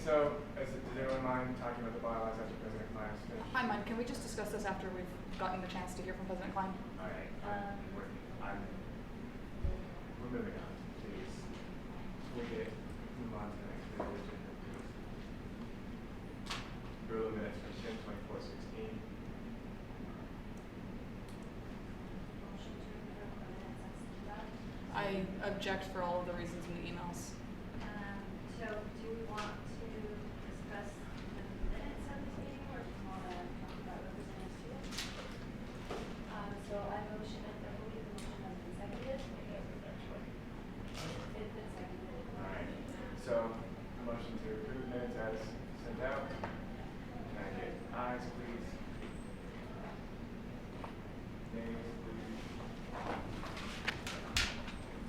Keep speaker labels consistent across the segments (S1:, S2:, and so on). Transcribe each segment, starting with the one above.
S1: Does anyone mind talking about the bylaws after President Klein's finished?
S2: I mind. Can we just discuss this after we've gotten the chance to hear from President Klein?
S1: All right. We're moving on, please. Move on to the next resolution. Approval of minutes for 10/24/16.
S2: I object for all of the reasons in the emails.
S3: So do we want to discuss the minutes of this meeting, or do we want to talk about representatives to it? So I motion, I believe the motion has been seconded. It's been seconded.
S1: All right. So, a motion to approve the minutes as sent out. Can I get ayes, please? Nays, please.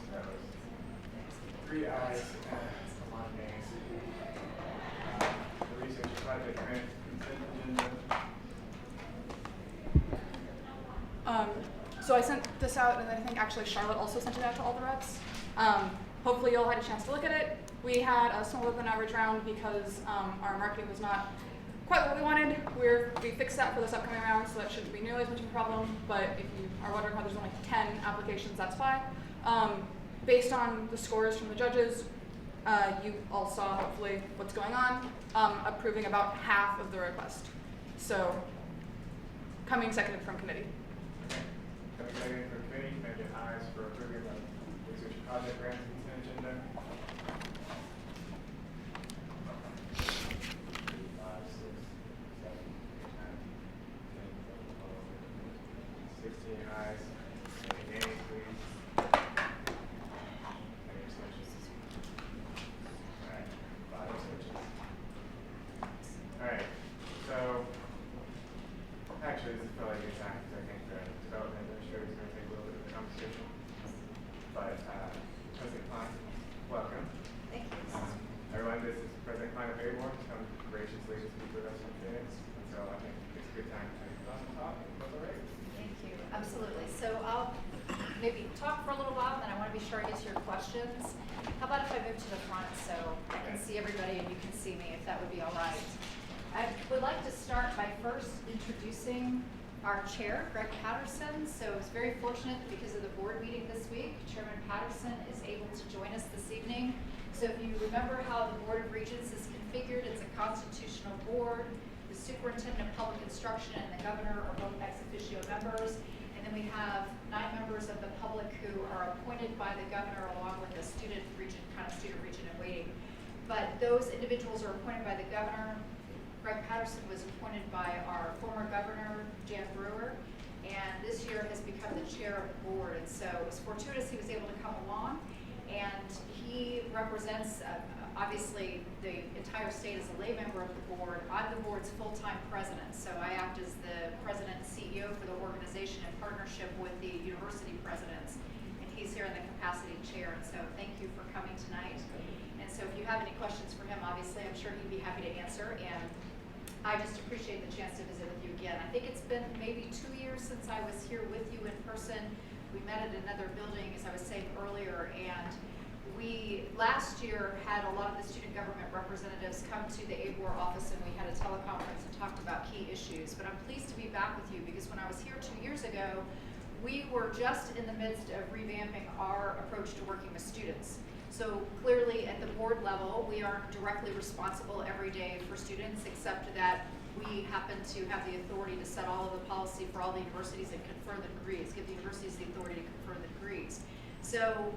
S1: So that was 3 ayes and a lot of nays. The research project grant consent agenda.
S2: So I sent this out, and I think actually Charlotte also sent it out to all the reps. Hopefully you'll had a chance to look at it. We had a smaller than average round because our marketing was not quite what we wanted. We fixed that for this upcoming round, so that shouldn't be nearly as much of a problem. But if you are wondering why there's only 10 applications, that's why. Based on the scores from the judges, you all saw hopefully what's going on, approving about half of the request. So coming seconded from committee.
S1: Okay. Coming second for committee, can I get ayes for approving the research project grant consent agenda? 5, 6, 7, 8, 9, 10, 11, 12, 16 ayes. Any nays, please? Any abstentions? All right, 5 abstentions. All right, so actually this is probably a good time because I think the development administrator is going to take a little bit of the conversation. But President Klein, welcome.
S3: Thank you.
S1: Everyone, this is President Klein of Bayborn. He's come graciously to speak with us in Phoenix. And so I think it's a good time to talk and go the race.
S3: Thank you. Absolutely. So I'll maybe talk for a little while, and then I want to be sure I get to your questions. How about if I move to the front so I can see everybody and you can see me, if that would be all right? I would like to start by first introducing our chair, Greg Patterson. So I was very fortunate because of the board meeting this week, Chairman Patterson is able to join us this evening. So if you remember how the Board of Regents is configured, it's a constitutional board. The superintendent of public instruction and the governor are both ex officio members. And then we have 9 members of the public who are appointed by the governor along with a student regent in waiting. But those individuals are appointed by the governor. Greg Patterson was appointed by our former governor, Jan Brewer, and this year has become the chair of the board. And so it was fortuitous he was able to come along, and he represents, obviously, the entire state as a lay member of the board. I'm the board's full-time president, so I act as the president and CEO for the organization in partnership with the university presidents, and he's here in the capacity of chair. And so thank you for coming tonight. And so if you have any questions for him, obviously, I'm sure he'd be happy to answer. And I just appreciate the chance to visit with you again. I think it's been maybe 2 years since I was here with you in person. We met at another building, as I was saying earlier, and we last year had a lot of the student government representatives come to the ABOR office, and we had a teleconference and talked about key issues. But I'm pleased to be back with you because when I was here 2 years ago, we were just in the midst of revamping our approach to working with students. So clearly at the board level, we aren't directly responsible every day for students, except that we happen to have the authority to set all of the policy for all the universities and confer the degrees, give the universities the authority to confer the degrees. So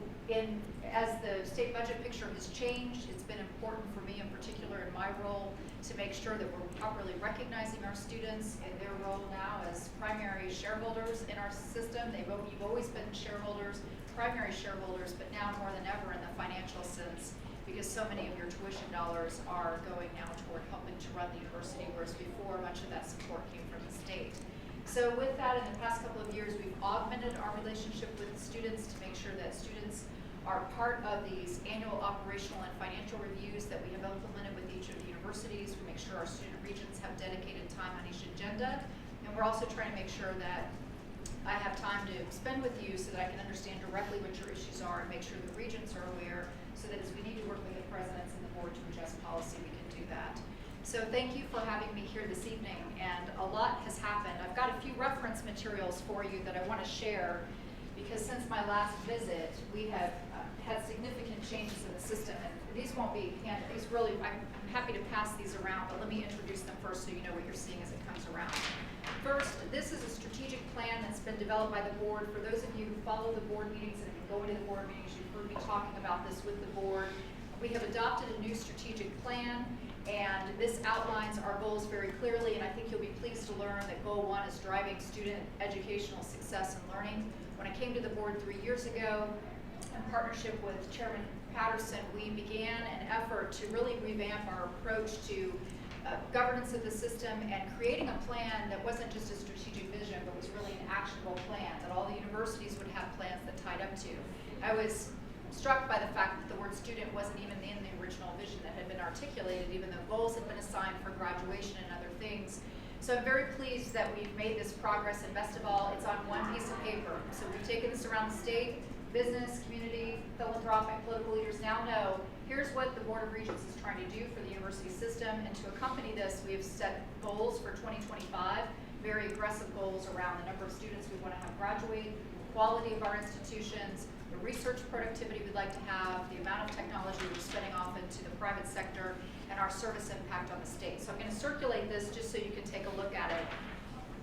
S3: as the state budget picture has changed, it's been important for me in particular in my role to make sure that we're properly recognizing our students in their role now as primary shareholders in our system. You've always been shareholders, primary shareholders, but now more than ever in the financial sense, because so many of your tuition dollars are going now toward helping to run the university, whereas before much of that support came from the state. So with that, in the past couple of years, we've augmented our relationship with students to make sure that students are part of these annual operational and financial reviews that we have implemented with each of the universities. We make sure our student regents have dedicated time on each agenda, and we're also trying to make sure that I have time to spend with you so that I can understand directly what your issues are and make sure the regents are aware so that as we need to work with the presidents and the board to adjust policy, we can do that. materials for you that I want to share, because since my last visit, we have had significant changes in the system, and these won't be handed. These really, I'm happy to pass these around, but let me introduce them first so you know what you're seeing as it comes around. First, this is a strategic plan that's been developed by the board. For those of you who follow the board meetings and have been going to the board meetings, you've heard me talking about this with the board. We have adopted a new strategic plan, and this outlines our goals very clearly, and I think you'll be pleased to learn that Goal 1 is driving student educational success and learning. When I came to the board 3 years ago, in partnership with Chairman Patterson, we began an effort to really revamp our approach to governance of the system and creating a plan that wasn't just a strategic vision, but was really an actionable plan, that all the universities would have plans that tied up to. I was struck by the fact that the word student wasn't even in the original vision that had been articulated, even though goals had been assigned for graduation and other things. So I'm very pleased that we've made this progress, and best of all, it's on one piece of paper. So we've taken this around the state. Business, community, philanthropic, political leaders now know here's what the Board of Regents is trying to do for the university system, and to accompany this, we have set goals for 2025, very aggressive goals around the number of students we want to have graduate, quality of our institutions, the research productivity we'd like to have, the amount of technology we're spending off into the private sector, and our service impact on the state. So I'm going to circulate this just so you can take a look at it.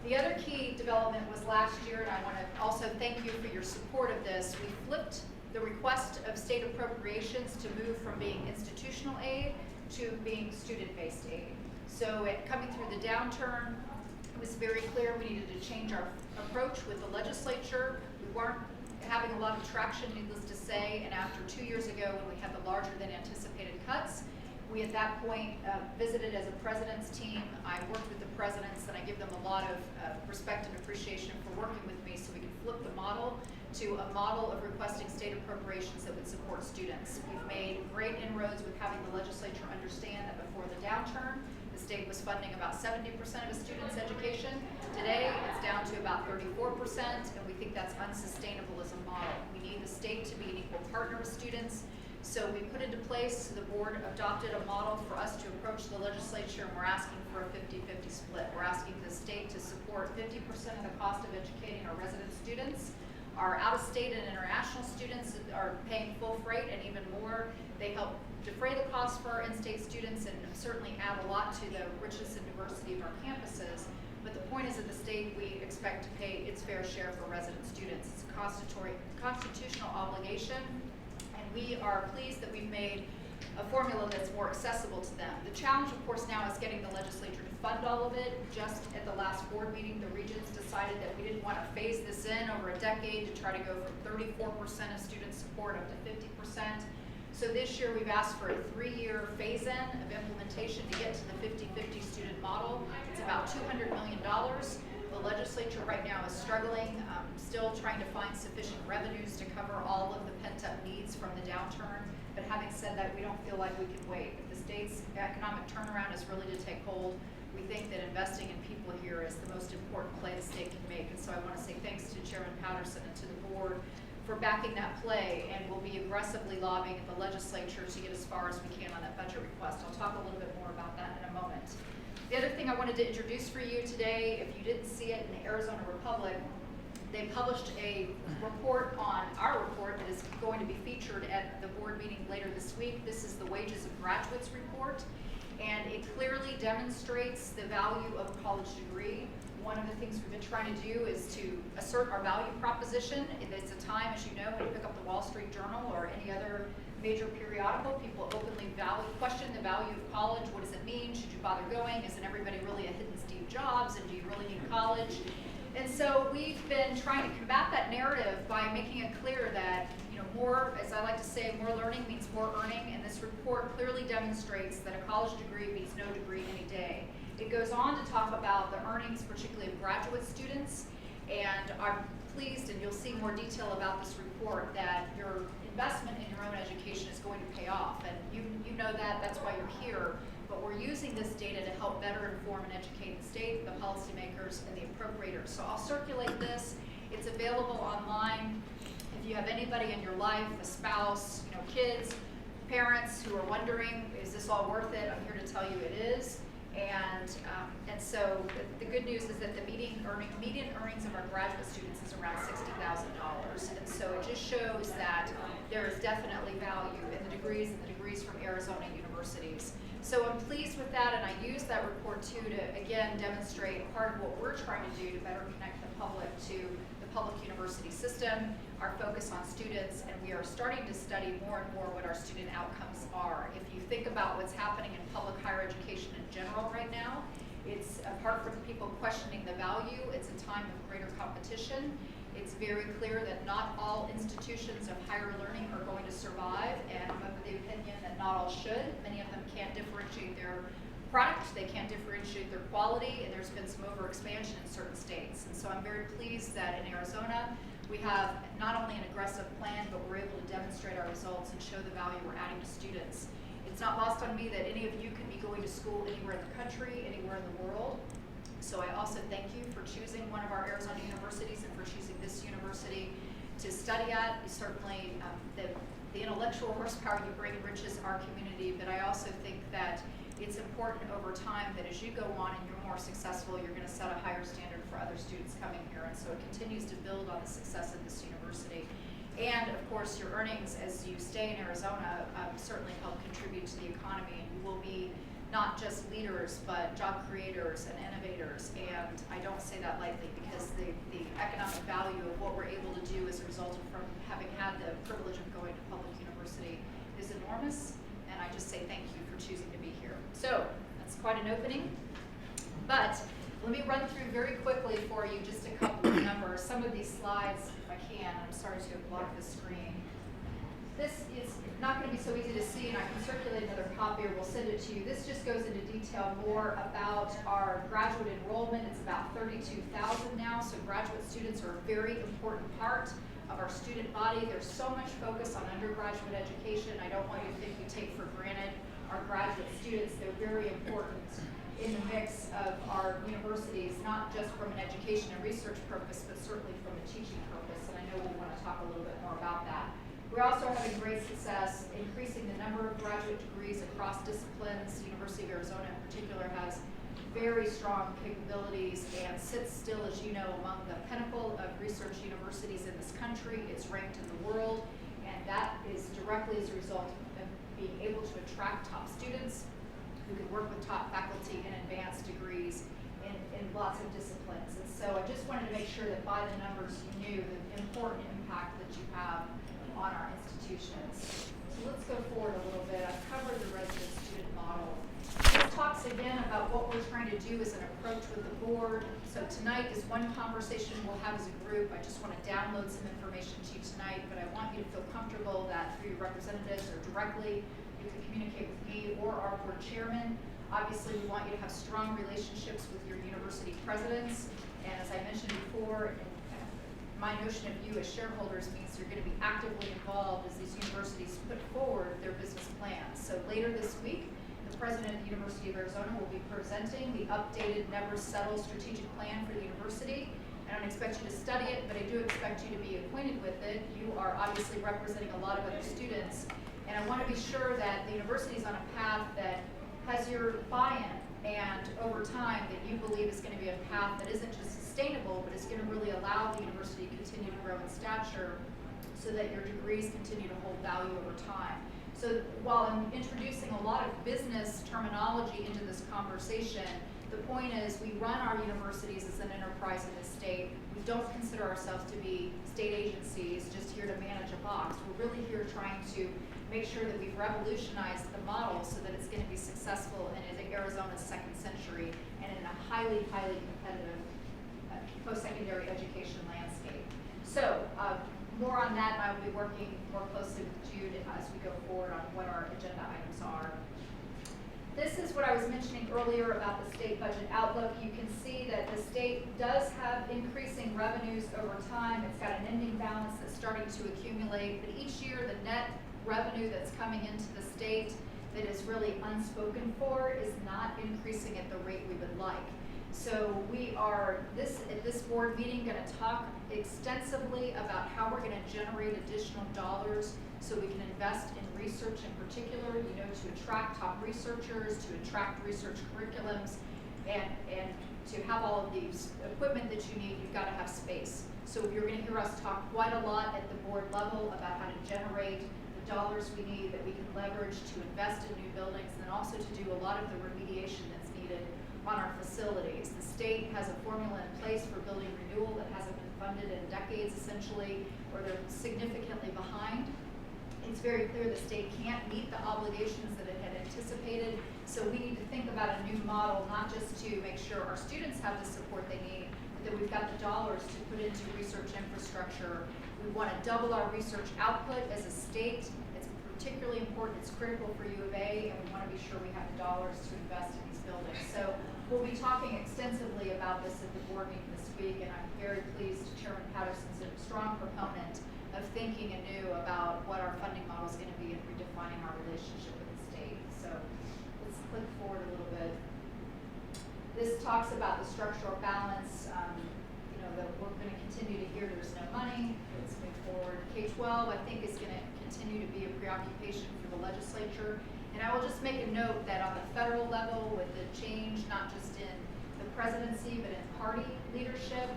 S3: The other key development was last year, and I want to also thank you for your support of this. We flipped the request of state appropriations to move from being institutional aid to being student-based aid. So coming through the downturn, it was very clear we needed to change our approach with the legislature. We weren't having a lot of traction, needless to say, and after 2 years ago when we had the larger than anticipated cuts, we at that point visited as a president's team. I worked with the presidents, and I give them a lot of respect and appreciation for working with me so we could flip the model to a model of requesting state appropriations that would support students. We've made great inroads with having the legislature understand that before the downturn, the state was funding about 70% of a student's education. Today, it's down to about 34%, and we think that's unsustainable as a model. We need the state to be an equal partner with students. So we put into place, the board adopted a model for us to approach the legislature, and we're asking for a 50-50 split. We're asking the state to support 50% of the cost of educating our resident students. Our out-of-state and international students are paying full freight and even more. They help defray the cost for our in-state students and certainly add a lot to the richness and diversity of our campuses. But the point is that the state, we expect to pay its fair share for resident students. It's a constitutional obligation. We are pleased that we've made a formula that's more accessible to them. The challenge, of course, now is getting the legislature to fund all of it. Just at the last board meeting, the regents decided that we didn't want to phase this in over a decade to try to go from 34% of student support up to 50%. So this year we've asked for a 3-year phase-in of implementation to get to the 50-50 student model. It's about $200 million. The legislature right now is struggling, still trying to find sufficient revenues to cover all of the pent-up needs from the downturn. But having said that, we don't feel like we can wait. If the state's economic turnaround is really to take hold, we think that investing in people here is the most important play the state can make. And so I want to say thanks to Chairman Patterson and to the board for backing that play, and we'll be aggressively lobbying at the legislature to get as far as we can on that budget request. I'll talk a little bit more about that in a moment. The other thing I wanted to introduce for you today, if you didn't see it in the Arizona Republic, they published a report on our report that is going to be featured at the board meeting later this week. This is the Wages of Graduates report, and it clearly demonstrates the value of a college degree. One of the things we've been trying to do is to assert our value proposition. It's a time, as you know, when you pick up the Wall Street Journal or any other major periodical, people openly question the value of college. What does it mean? Should you bother going? Isn't everybody really a hidden Steve Jobs? And do you really need college? And so we've been trying to combat that narrative by making it clear that, more, as I like to say, more learning means more earning. And this report clearly demonstrates that a college degree beats no degree any day. It goes on to talk about the earnings, particularly of graduate students. And I'm pleased, and you'll see more detail about this report, that your investment in your own education is going to pay off. And you know that, that's why you're here. But we're using this data to help better inform and educate the state, the policymakers, and the appropriators. So I'll circulate this. It's available online. If you have anybody in your life, a spouse, kids, parents who are wondering, is this all worth it? I'm here to tell you it is. And so the good news is that the median earnings of our graduate students is around $60,000. And so it just shows that there is definitely value in the degrees from Arizona universities. So I'm pleased with that, and I use that report too to again demonstrate part of what we're trying to do to better connect the public to the public university system, our focus on students, and we are starting to study more and more what our student outcomes are. If you think about what's happening in public higher education in general right now, it's apart from people questioning the value, it's a time of greater competition. It's very clear that not all institutions of higher learning are going to survive, and I'm of the opinion that not all should. Many of them can't differentiate their product, they can't differentiate their quality, and there's been some overexpansion in certain states. And so I'm very pleased that in Arizona, we have not only an aggressive plan, but we're able to demonstrate our results and show the value we're adding to students. It's not lost on me that any of you can be going to school anywhere in the country, anywhere in the world. So I also thank you for choosing one of our Arizona universities and for choosing this university to study at. Certainly the intellectual horsepower you bring enriches our community, but I also think that it's important over time that as you go on and you're more successful, you're going to set a higher standard for other students coming here. And so it continues to build on the success of this university. And of course, your earnings as you stay in Arizona certainly help contribute to the economy, and you will be not just leaders, but job creators and innovators. And I don't say that lightly because the economic value of what we're able to do as a result of from having had the privilege of going to public university is enormous. And I just say thank you for choosing to be here. So that's quite an opening. But let me run through very quickly for you just a couple of numbers. Some of these slides, if I can, I'm sorry to block the screen. This is not going to be so easy to see, and I can circulate another copy or we'll send it to you. This just goes into detail more about our graduate enrollment. It's about 32,000 now, so graduate students are a very important part of our student body. There's so much focus on undergraduate education. I don't want you to think we take for granted our graduate students. They're very important in the mix of our universities, not just from an education and research purpose, but certainly from a teaching purpose, and I know we want to talk a little bit more about that. We're also having great success increasing the number of graduate degrees across disciplines. The University of Arizona in particular has very strong capabilities and sits still, as you know, among the pinnacle of research universities in this country. It's ranked in the world, and that is directly as a result of being able to attract top students who can work with top faculty in advanced degrees in lots of disciplines. And so I just wanted to make sure that by the numbers you knew the important impact that you have on our institutions. So let's go forward a little bit. I've covered the resident student model. This talks again about what we're trying to do as an approach with the board. So tonight is one conversation we'll have as a group. I just want to download some information to you tonight, but I want you to feel comfortable that through your representatives or directly, you can communicate with me or our board chairman. Obviously, we want you to have strong relationships with your university presidents. And as I mentioned before, my notion of you as shareholders means you're going to be actively involved as these universities put forward their business plans. So later this week, the president of the University of Arizona will be presenting the updated Never Settle strategic plan for the university. I don't expect you to study it, but I do expect you to be acquainted with it. You are obviously representing a lot of other students, and I want to be sure that the university is on a path that has your buy-in, and over time that you believe is going to be a path that isn't just sustainable, but is going to really allow the university to continue to grow in stature so that your degrees continue to hold value over time. So while I'm introducing a lot of business terminology into this conversation, the point is we run our universities as an enterprise in this state. We don't consider ourselves to be state agencies just here to manage a box. We're really here trying to make sure that we've revolutionized the model so that it's going to be successful in Arizona's second century and in a highly, highly competitive post-secondary education landscape. So more on that, and I will be working more closely with Jude as we go forward on what our agenda items are. This is what I was mentioning earlier about the state budget outlook. You can see that the state does have increasing revenues over time. It's got an ending balance that's starting to accumulate, but each year the net revenue that's coming into the state that is really unspoken for is not increasing at the rate we would like. So we are, at this board meeting, going to talk extensively about how we're going to generate additional dollars so we can invest in research in particular, you know, to attract top researchers, to attract research curriculums, and to have all of these equipment that you need, you've got to have space. So you're going to hear us talk quite a lot at the board level about how to generate the dollars we need that we can leverage to invest in new buildings, and then also to do a lot of the remediation that's needed on our facilities. The state has a formula in place for building renewal that hasn't been funded in decades, essentially, or they're significantly behind. It's very clear the state can't meet the obligations that it had anticipated, so we need to think about a new model, not just to make sure our students have the support they need, but that we've got the dollars to put into research infrastructure. We want to double our research output as a state. It's particularly important, it's critical for U of A, and we want to be sure we have the dollars to invest in these buildings. So we'll be talking extensively about this at the board meeting this week, and I'm very pleased Chairman Patterson's a strong proponent of thinking anew about what our funding model is going to be and redefining our relationship with the state. So let's click forward a little bit. This talks about the structural balance. You know, that we're going to continue to hear there's no money. Let's move forward. K-12, I think, is going to continue to be a preoccupation for the legislature. And I will just make a note that on the federal level, with the change, not just in the presidency, but in party leadership,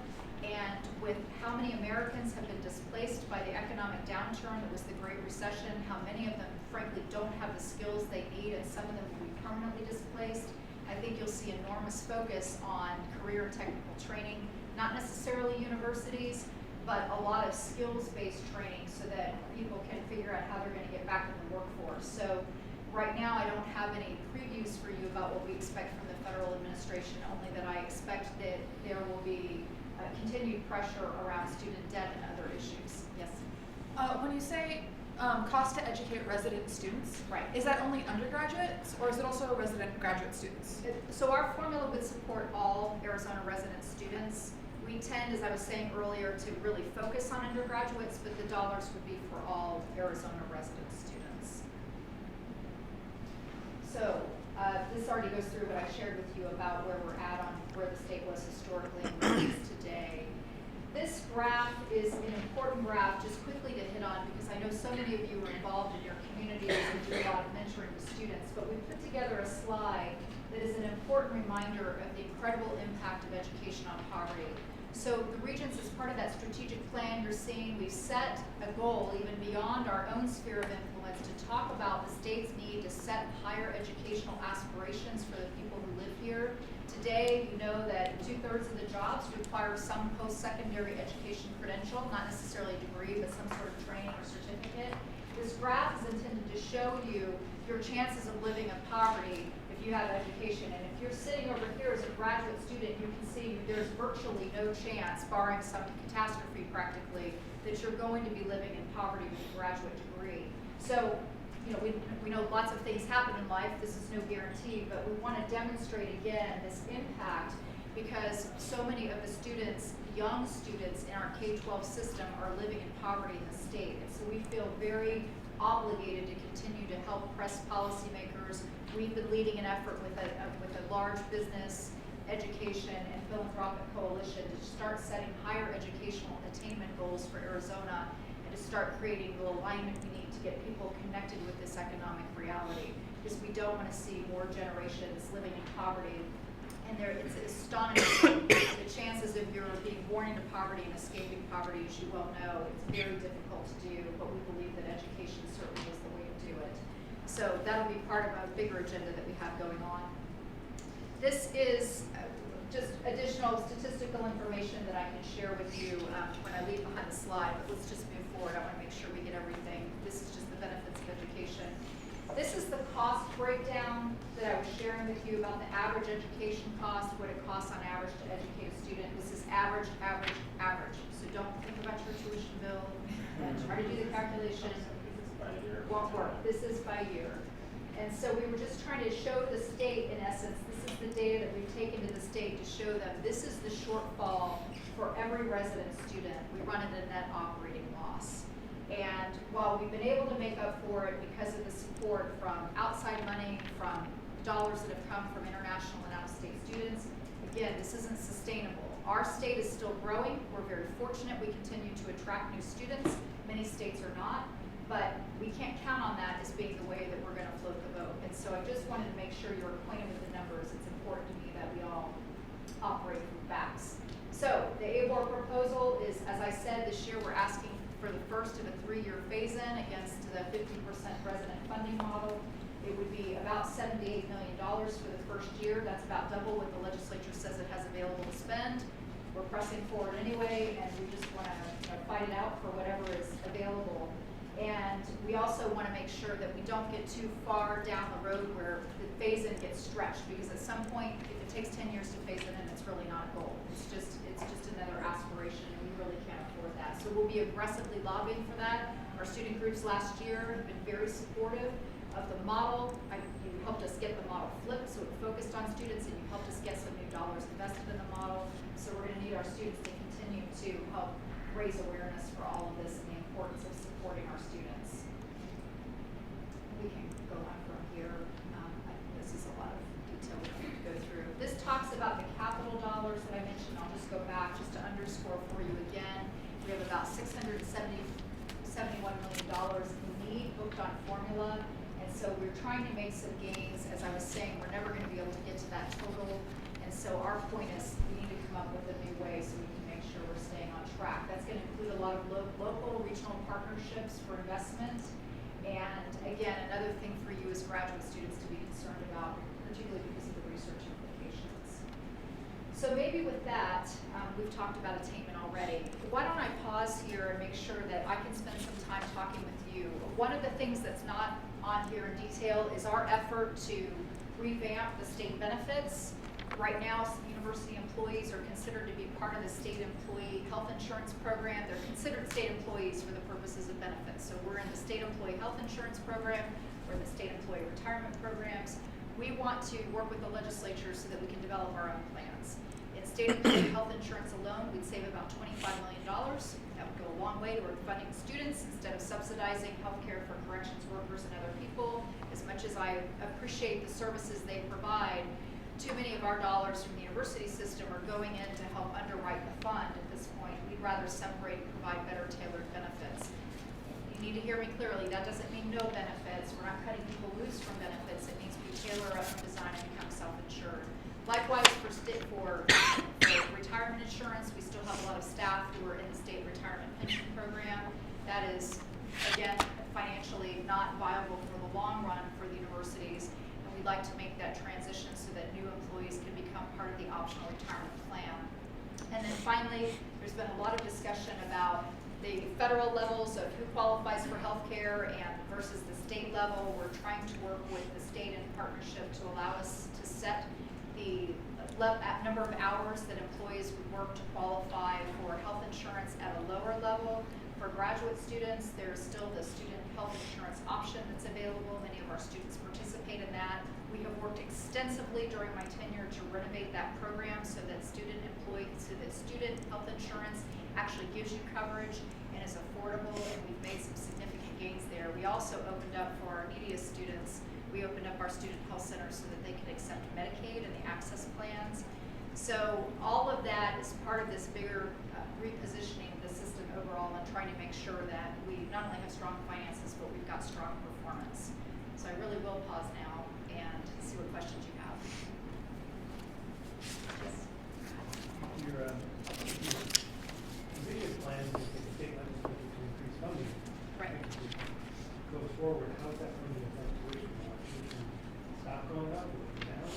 S3: and with how many Americans have been displaced by the economic downturn that was the Great Recession, how many of them, frankly, don't have the skills they need, and some of them will be permanently displaced, I think you'll see enormous focus on career and technical training, not necessarily universities, but a lot of skills-based training so that people can figure out how they're going to get back in the workforce. So right now, I don't have any previews for you about what we expect from the federal administration, only that I expect that there will be continued pressure around student debt and other issues. Yes?
S2: When you say cost to educate resident students,
S3: Right.
S2: is that only undergraduates, or is it also resident graduate students?
S3: So our formula would support all Arizona resident students. We tend, as I was saying earlier, to really focus on undergraduates, but the dollars would be for all Arizona resident students. So this already goes through what I shared with you about where we're at on where the state was historically and where it is today. This graph is an important graph just quickly to hit on because I know so many of you are involved in your communities and do a lot of mentoring with students, but we put together a slide that is an important reminder of the incredible impact of education on poverty. So the Regents, as part of that strategic plan you're seeing, we've set a goal even beyond our own sphere of influence to talk about the state's need to set higher educational aspirations for the people who live here. Today, you know that 2/3 of the jobs require some post-secondary education credential, not necessarily a degree, but some sort of training or certificate. This graph is intended to show you your chances of living in poverty if you have education. And if you're sitting over here as a graduate student, you can see there's virtually no chance, barring some catastrophe practically, that you're going to be living in poverty with a graduate degree. So, you know, we know lots of things happen in life. This is no guarantee, but we want to demonstrate again this impact because so many of the students, young students in our K-12 system are living in poverty in the state. And so we feel very obligated to continue to help press policymakers. We've been leading an effort with a large business, education, and philanthropic coalition to start setting higher educational attainment goals for Arizona and to start creating the alignment we need to get people connected with this economic reality. Because we don't want to see more generations living in poverty. And it's astonishing the chances of your being born into poverty and escaping poverty, as you well know, it's very difficult to do, but we believe that education certainly is the way to do it. So that'll be part of a bigger agenda that we have going on. This is just additional statistical information that I can share with you when I leave behind the slide, but let's just move forward. I want to make sure we get everything. This is just the benefits of education. This is the cost breakdown that I was sharing with you about the average education cost, what it costs on average to educate a student. This is average, average, average. So don't think about your tuition bill and try to do the calculation. It won't work. This is by year. And so we were just trying to show the state, in essence, this is the data that we've taken to the state to show them this is the shortfall for every resident student. We run it a net operating loss. And while we've been able to make up for it because of the support from outside money, from dollars that have come from international and out-of-state students, again, this isn't sustainable. Our state is still growing. We're very fortunate we continue to attract new students. Many states are not. but we can't count on that as being the way that we're gonna float the boat. And so I just wanted to make sure you're acquainted with the numbers. It's important to me that we all operate from facts. So the ABOR proposal is, as I said, this year we're asking for the first of a 3-year phase-in against the 50% resident funding model. It would be about $78 million for the first year. That's about double what the legislature says it has available to spend. We're pressing forward anyway, and we just want to fight it out for whatever is available. And we also want to make sure that we don't get too far down the road where the phase-in gets stretched, because at some point, if it takes 10 years to phase it in, it's really not a goal. It's just another aspiration, and we really can't afford that. So we'll be aggressively lobbying for that. Our student groups last year have been very supportive of the model. You helped us get the model flipped, so it focused on students, and you helped us get some new dollars invested in the model. So we're going to need our students to continue to help raise awareness for all of this and the importance of supporting our students. We can go on from here. This is a lot of detail we have to go through. This talks about the capital dollars that I mentioned. I'll just go back just to underscore for you again. We have about $671 million in need booked on formula. And so we're trying to make some gains. As I was saying, we're never going to be able to get to that total. And so our point is we need to come up with a new way so we can make sure we're staying on track. That's going to include a lot of local, regional partnerships for investment. And again, another thing for you as graduate students to be concerned about, particularly because of the research implications. So maybe with that, we've talked about attainment already. Why don't I pause here and make sure that I can spend some time talking with you. One of the things that's not on here in detail is our effort to revamp the state benefits. Right now, university employees are considered to be part of the state employee health insurance program. They're considered state employees for the purposes of benefits. So we're in the state employee health insurance program, we're in the state employee retirement programs. We want to work with the legislature so that we can develop our own plans. In state employee health insurance alone, we'd save about $25 million. That would go a long way toward funding students instead of subsidizing healthcare for corrections workers and other people. As much as I appreciate the services they provide, too many of our dollars from the university system are going in to help underwrite the fund at this point. We'd rather separate and provide better tailored benefits. You need to hear me clearly. That doesn't mean no benefits. We're not cutting people loose from benefits. It means we tailor up and design and become self-insured. Likewise, for retirement insurance, we still have a lot of staff who are in the state retirement pension program. That is, again, financially not viable for the long run for the universities. We'd like to make that transition so that new employees can become part of the optional retirement plan. And then finally, there's been a lot of discussion about the federal levels of who qualifies for health care and versus the state level. We're trying to work with the state in partnership to allow us to set the number of hours that employees would work to qualify for health insurance at a lower level. For graduate students, there's still the student health insurance option that's available. Many of our students participate in that. We have worked extensively during my tenure to renovate that program so that student health insurance actually gives you coverage and is affordable, and we've made some significant gains there. We also opened up for our neediest students. We opened up our student health centers so that they could accept Medicaid and the access plans. So all of that is part of this bigger repositioning of the system overall and trying to make sure that we not only have strong finances, but we've got strong performance. So I really will pause now and see what questions you have. Yes?
S4: Your immediate plan is for the state legislature to increase funding.
S3: Right.
S4: Goes forward, how's that going to affect tuition? Stop going up or down?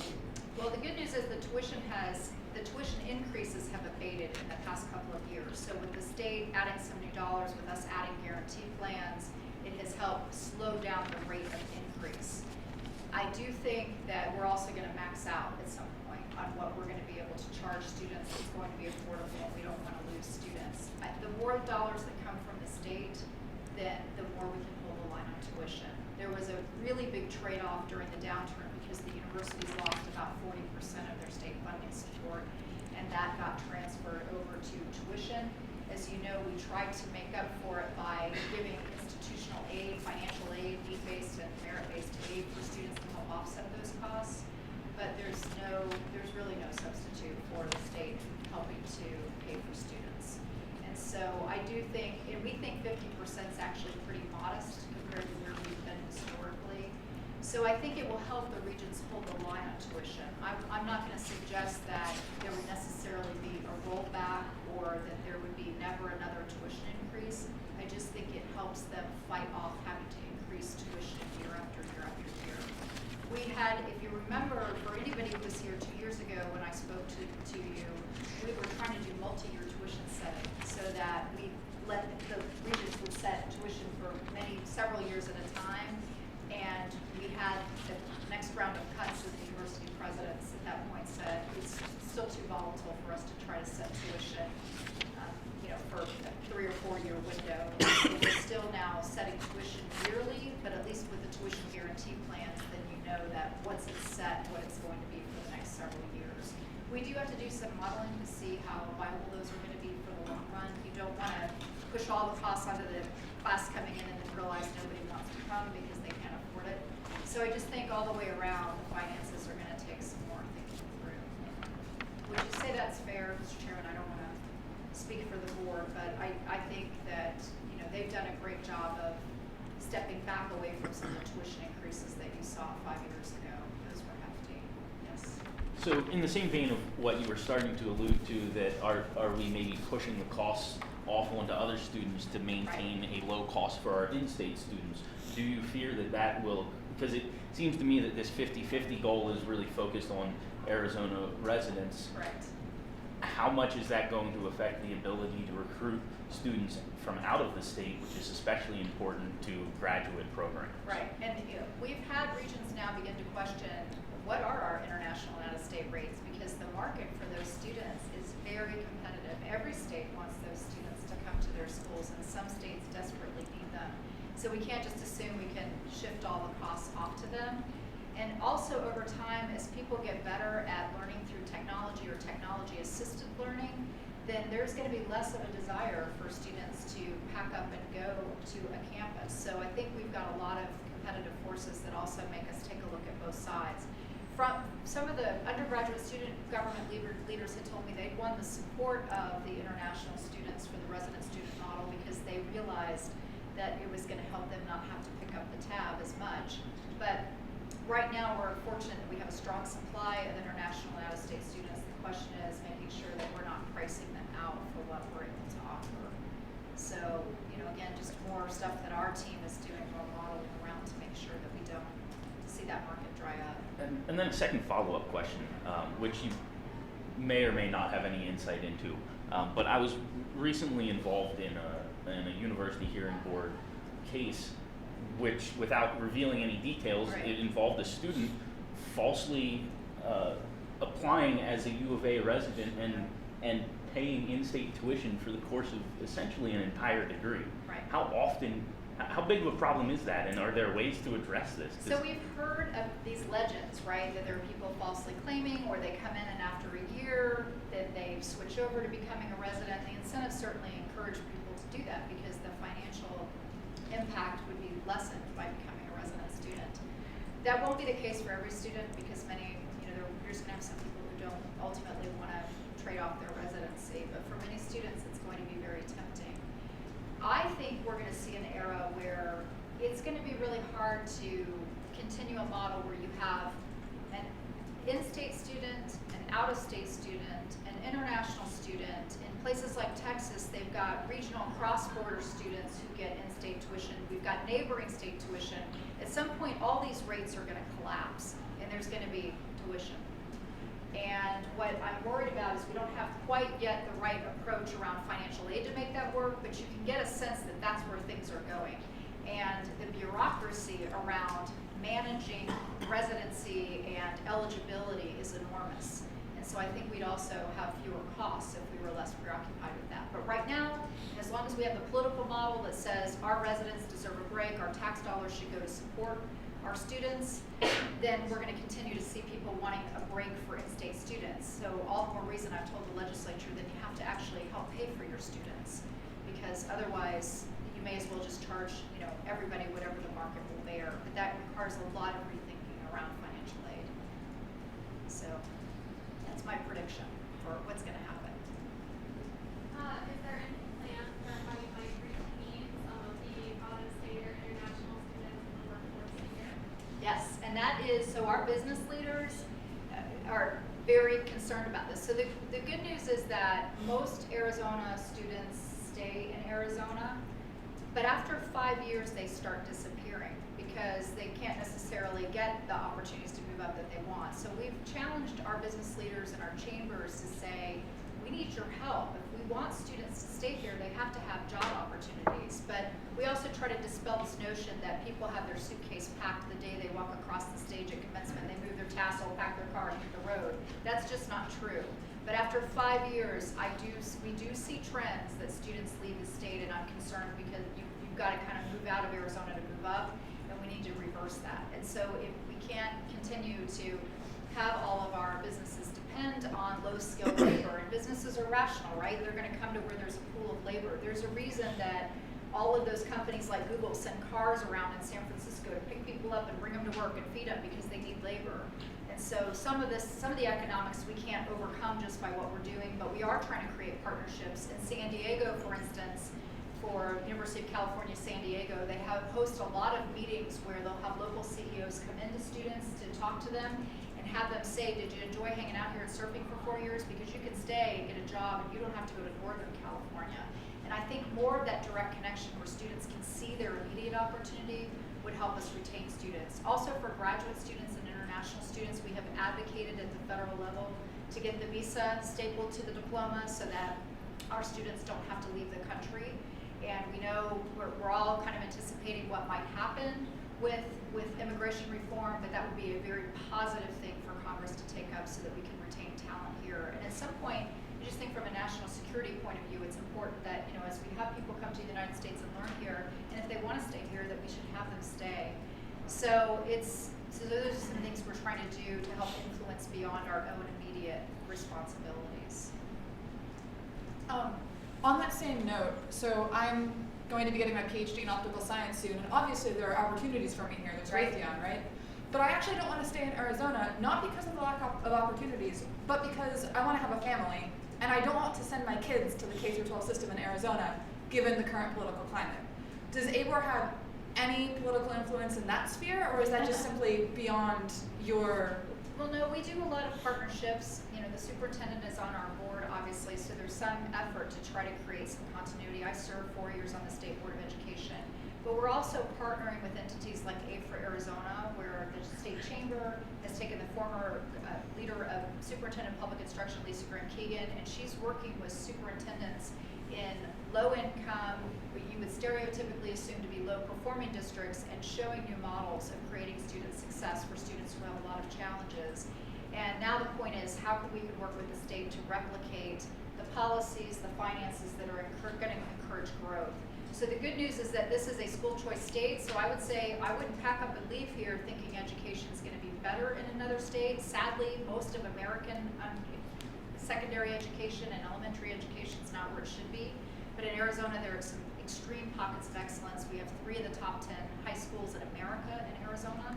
S3: Well, the good news is the tuition increases have abated in the past couple of years. So with the state adding some new dollars, with us adding guarantee plans, it has helped slow down the rate of increase. I do think that we're also going to max out at some point on what we're going to be able to charge students that's going to be affordable, and we don't want to lose students. The more dollars that come from the state, then the more we can hold the line on tuition. There was a really big trade-off during the downturn because the universities lost about 40% of their state funding support, and that got transferred over to tuition. As you know, we tried to make up for it by giving institutional aid, financial aid, need-based and merit-based aid for students to help offset those costs. But there's really no substitute for the state helping to pay for students. And so So I do think, and we think 50% is actually pretty modest compared to where we've been historically. So I think it will help the regions hold the line on tuition. I'm not going to suggest that there would necessarily be a rollback or that there would be never another tuition increase. I just think it helps them fight off having to increase tuition year after year after year. We had, if you remember, for anybody who was here 2 years ago when I spoke to you, we were trying to do multi-year tuition setting so that we let the regions would set tuition for several years at a time. And we had the next round of cuts of the university presidents at that point said it's still too volatile for us to try to set tuition, for a 3 or 4 year window. And we're still now setting tuition yearly, but at least with the tuition guarantee plans, then you know that once it's set, what it's going to be for the next several years. We do have to do some modeling to see how viable those are going to be for the long run. You don't want to push all the costs onto the class coming in and then realize nobody wants to come because they can't afford it. So I just think all the way around, the finances are going to take some more thinking through. Would you say that's fair, Mr. Chairman? I don't want to speak for the board, but I think that they've done a great job of stepping back away from some of the tuition increases that you saw 5 years ago. Those were hefty. Yes.
S5: So in the same vein of what you were starting to allude to, that are we maybe pushing the costs off onto other students to maintain a low cost for our in-state students? Do you fear that will, because it seems to me that this 50-50 goal is really focused on Arizona residents.
S3: Correct.
S5: How much is that going to affect the ability to recruit students from out of the state, which is especially important to graduate programs?
S3: Right, and we've had regions now begin to question what are our international and out-of-state rates, because the market for those students is very competitive. Every state wants those students to come to their schools, and some states desperately need them. So we can't just assume we can shift all the costs off to them. And also over time, as people get better at learning through technology or technology-assisted learning, then there's going to be less of a desire for students to pack up and go to a campus. So I think we've got a lot of competitive forces that also make us take a look at both sides. From some of the undergraduate student government leaders had told me they'd won the support of the international students for the resident student model because they realized that it was going to help them not have to pick up the tab as much. But right now we're fortunate that we have a strong supply of international and out-of-state students. The question is making sure that we're not pricing them out for what we're able to offer. So, again, just more stuff that our team is doing, more modeling around to make sure that we don't see that market dry up.
S5: And then a second follow-up question, which you may or may not have any insight into, but I was recently involved in a university hearing board case, which, without revealing any details,
S3: Right.
S5: it involved a student falsely applying as a U of A resident and paying in-state tuition for the course of essentially an entire degree.
S3: Right.
S5: How big of a problem is that, and are there ways to address this? 'Cause
S3: So we've heard of these legends, right, that there are people falsely claiming, or they come in and after a year that they switch over to becoming a resident. The incentives certainly encourage people to do that because the financial impact would be lessened by becoming a resident student. That won't be the case for every student because many, you're just going to have some people who don't ultimately want to trade off their residency, but for many students it's going to be very tempting. I think we're going to see an era where it's going to be really hard to continue a model where you have an in-state student, an out-of-state student, an international student. In places like Texas, they've got regional cross-border students who get in-state tuition. We've got neighboring state tuition. At some point, all these rates are going to collapse, and there's going to be tuition. And what I'm worried about is we don't have quite yet the right approach around financial aid to make that work, but you can get a sense that that's where things are going. And the bureaucracy around managing residency and eligibility is enormous. And so I think we'd also have fewer costs if we were less preoccupied with that. But right now, as long as we have the political model that says our residents deserve a break, our tax dollars should go to support our students, then we're going to continue to see people wanting a break for in-state students. So all the more reason I've told the legislature that you have to actually help pay for your students, because otherwise you may as well just charge everybody whatever the market will bear. But that requires a lot of rethinking around financial aid. So that's my prediction for what's going to happen.
S6: Is there any plan
S3: that is, so our business leaders are very concerned about this. So the good news is that most Arizona students stay in Arizona, but after 5 years they start disappearing because they can't necessarily get the opportunities to move up that they want. So we've challenged our business leaders and our chambers to say, we need your help. If we want students to stay here, they have to have job opportunities. But we also try to dispel this notion that people have their suitcase packed the day they walk across the stage at commencement. They move their tassel, pack their car, and hit the road. That's just not true. But after 5 years, we do see trends that students leave the state, and I'm concerned because you've got to kind of move out of Arizona to move up, and we need to reverse that. And so if we can't continue to have all of our businesses depend on low-skilled labor, and businesses are rational, right? They're going to come to where there's a pool of labor. There's a reason that all of those companies like Google send cars around in San Francisco to pick people up and bring them to work and feed them because they need labor. And so some of the economics we can't overcome just by what we're doing, but we are trying to create partnerships. In San Diego, for instance, for University of California, San Diego, they host a lot of meetings where they'll have local CEOs come into students to talk to them and have them say, did you enjoy hanging out here and surfing for 4 years? Because you can stay and get a job and you don't have to go to Northern California. And I think more of that direct connection where students can see their immediate opportunity would help us retain students. Also for graduate students and international students, we have advocated at the federal level to get the visa stapled to the diploma so that our students don't have to leave the country. And we know we're all kind of anticipating what might happen with immigration reform, but that would be a very positive thing for Congress to take up so that we can retain talent here. And at some point, I just think from a national security point of view, it's important that, as we have people come to the United States and learn here, and if they want to stay here, that we should have them stay. So those are some things we're trying to do to help influence beyond our own immediate responsibilities.
S2: On that same note, so I'm going to be getting my PhD in optical science soon, and obviously there are opportunities for me here. There's Raytheon, right? But I actually don't want to stay in Arizona, not because of the lack of opportunities, but because I want to have a family, and I don't want to send my kids to the K-12 system in Arizona, given the current political climate. Does ABOR have any political influence in that sphere, or is that just simply beyond your...
S3: Well, no, we do a lot of partnerships. The superintendent is on our board, obviously, so there's some effort to try to create some continuity. I served 4 years on the State Board of Education. But we're also partnering with entities like Aid for Arizona, where the state chamber has taken the former leader of Superintendent of Public Instruction, Lisa Graham-Keegan, and she's working with superintendents in low-income, what you would stereotypically assume to be low-performing districts, and showing new models of creating student success for students who have a lot of challenges. And now the point is, how can we work with the state to replicate the policies, the finances that are going to encourage growth? So the good news is that this is a school choice state, so I would say I wouldn't pack up and leave here thinking education is going to be better in another state. Sadly, most of American secondary education and elementary education is not where it should be. But in Arizona, there are some extreme pockets of excellence. We have 3 of the top 10 high schools in America in Arizona,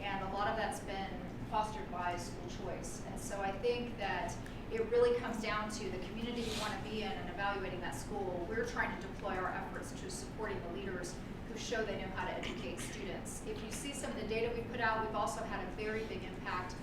S3: and a lot of that's been fostered by school choice. And so I think that it really comes down to the community you want to be in and evaluating that school. We're trying to deploy our efforts to supporting the leaders who show they know how to educate students. If you see some of the data we put out, we've also had a very big impact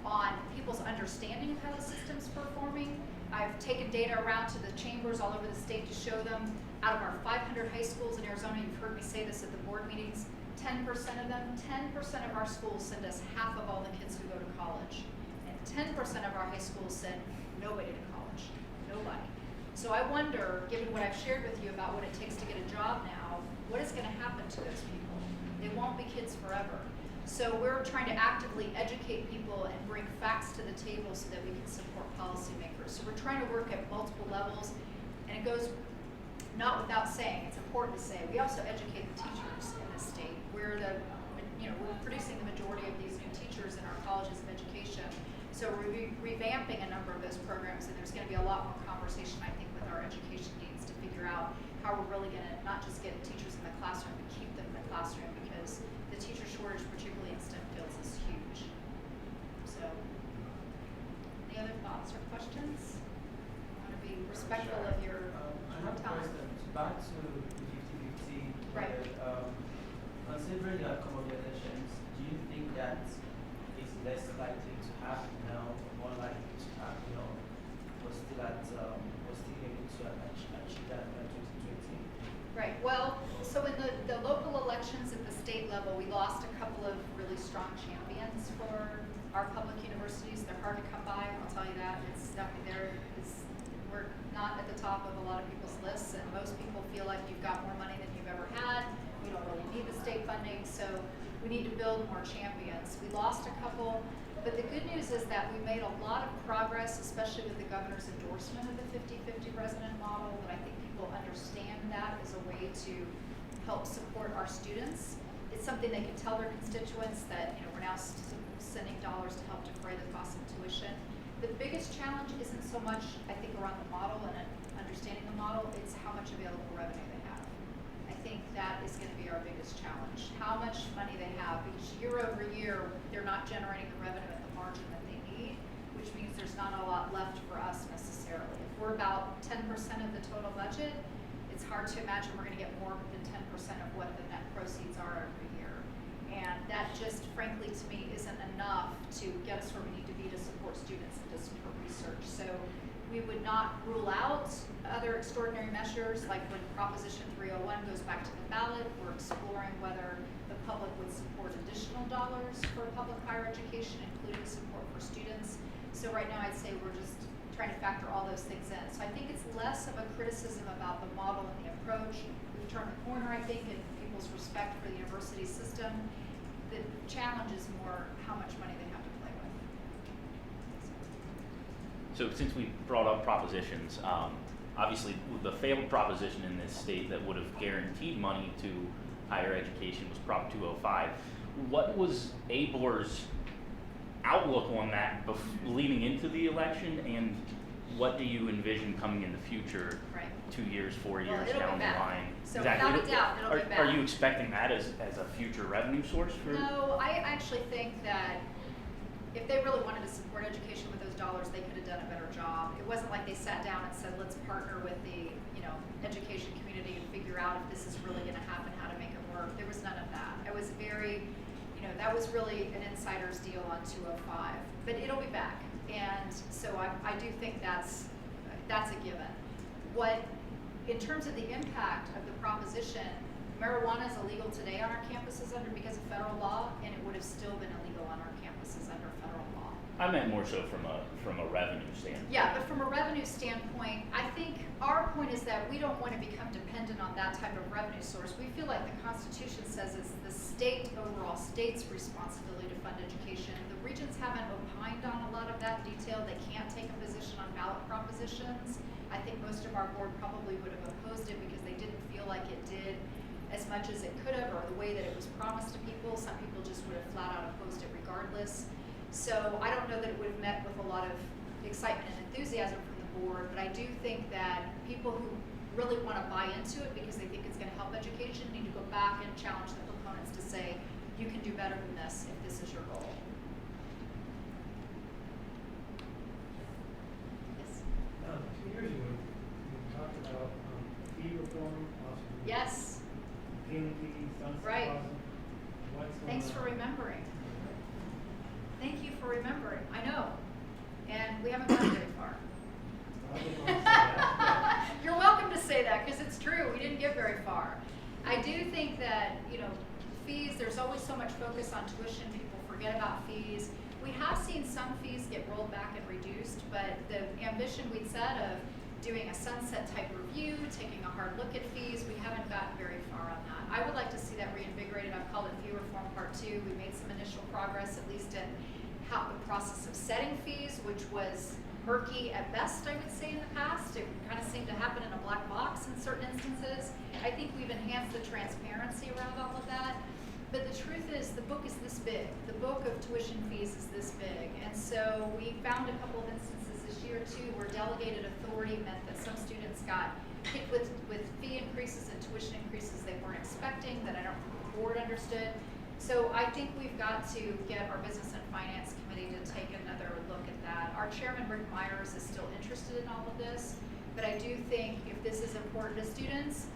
S3: on people's understanding of how the system's performing. I've taken data around to the chambers all over the state to show them, out of our 500 high schools in Arizona, you've heard me say this at the board meetings, 10% of them, 10% of our schools send us half of all the kids who go to college. And 10% of our high schools send nobody to college, nobody. So I wonder, given what I've shared with you about what it takes to get a job now, what is going to happen to those people? They won't be kids forever. So we're trying to actively educate people and bring facts to the table so that we can support policymakers. So we're trying to work at multiple levels, and it goes not without saying, it's important to say, we also educate the teachers in this state. We're producing the majority of these new teachers in our colleges of education. So we're revamping a number of those programs, and there's going to be a lot more conversation, I think, with our education needs to figure out how we're really going to not just get teachers in the classroom, but keep them in the classroom, because the teacher shortage, particularly in STEM fields, is huge. So, any other thoughts or questions? I want to be respectful of your
S6: I have a
S3: time.
S6: question. Back to the 50-50.
S3: Right.
S6: Considering the accommodations, do you think that less likely to happen now, or more likely to happen, was still able to achieve that by 2020?
S3: Right, well, so in the local elections at the state level, we lost a couple of really strong champions for our public universities. They're hard to come by, I'll tell you that. We're not at the top of a lot of people's lists, and most people feel like you've got more money than you've ever had. We don't really need the state funding, so we need to build more champions. We lost a couple, but the good news is that we made a lot of progress, especially with the governor's endorsement of the 50-50 resident model, that I think people understand that as a way to help support our students. It's something they can tell their constituents that we're now sending dollars to help defray the cost of tuition. The biggest challenge isn't so much, I think, around the model and understanding the model, it's how much available revenue they have. I think that is going to be our biggest challenge, how much money they have, because year over year, they're not generating the revenue at the margin that they need, which means there's not a lot left for us necessarily. If we're about 10% of the total budget, it's hard to imagine we're going to get more than 10% of what the net proceeds are every year. And that just, frankly, to me, isn't enough to get us where we need to be to support students and to support research. So we would not rule out other extraordinary measures, like when Proposition 301 goes back to the ballot, we're exploring whether the public would support additional dollars for public higher education, including support for students. So right now I'd say we're just trying to factor all those things in. So I think it's less of a criticism about the model and the approach. We've turned the corner, I think, in people's respect for the university system. The challenge is more how much money they have to play with.
S5: So since we brought up propositions, obviously the failed proposition in this state that would have guaranteed money to higher education was Prop 205. What was ABOR's outlook on that leading into the election, and what do you envision coming in the future,
S3: Right.
S5: 2 years, 4
S3: Well,
S5: years
S3: it'll
S5: down
S3: be
S5: the
S3: back.
S5: line?
S3: So
S5: Exactly.
S3: without a doubt, it'll be back.
S5: Are you expecting that as a future revenue source for?
S3: No, I actually think that if they really wanted to support education with those dollars, they could have done a better job. It wasn't like they sat down and said, let's partner with the education community and figure out if this is really going to happen, how to make it work. There was none of that. It was very, that was really an insider's deal on 205. But it'll be back. And so I do think that's a given. In terms of the impact of the proposition, marijuana is illegal today on our campuses because of federal law, and it would have still been illegal on our campuses under federal law.
S5: I meant more so from a revenue standpoint.
S3: Yeah, but from a revenue standpoint, I think our point is that we don't want to become dependent on that type of revenue source. We feel like the Constitution says it's the overall state's responsibility to fund education. The regents haven't opined on a lot of that detail. They can't take a position on ballot propositions. I think most of our board probably would have opposed it because they didn't feel like it did as much as it could have, or the way that it was promised to people. Some people just would have flat out opposed it regardless. So I don't know that it would have met with a lot of excitement and enthusiasm from the board, but I do think that people who really want to buy into it because they think it's going to help education need to go back and challenge the proponents to say, you can do better than this if this is your goal. Yes.
S4: 2 years ago, we talked about fee reform, possibly.
S3: Yes.
S4: Payment fees, sunset
S3: Right.
S4: clause. What's on
S3: Thanks
S4: the-
S3: for remembering. Thank you for remembering. I know. And we haven't gone very far.
S4: I didn't want to say that,
S3: You're welcome to say that because it's true. We didn't get very far. I do think that, fees, there's always so much focus on tuition. People forget about fees. We have seen some fees get rolled back and reduced, but the ambition we'd set of doing a sunset type review, taking a hard look at fees, we haven't gotten very far on that. I would like to see that reinvigorated. I've called it Fee Reform Part 2. We made some initial progress, at least in how the process of setting fees, which was murky at best, I would say, in the past. It kind of seemed to happen in a black box in certain instances. I think we've enhanced the transparency around all of that. But the truth is, the book is this big. The book of tuition fees is this big. And so we found a couple of instances this year, too, where delegated authority meant that some students got hit with fee increases and tuition increases they weren't expecting, that I don't think the board understood. So I think we've got to get our Business and Finance Committee to take another look at that. Our chairman, Rick Myers, is still interested in all of this, but I do think if this is important to students,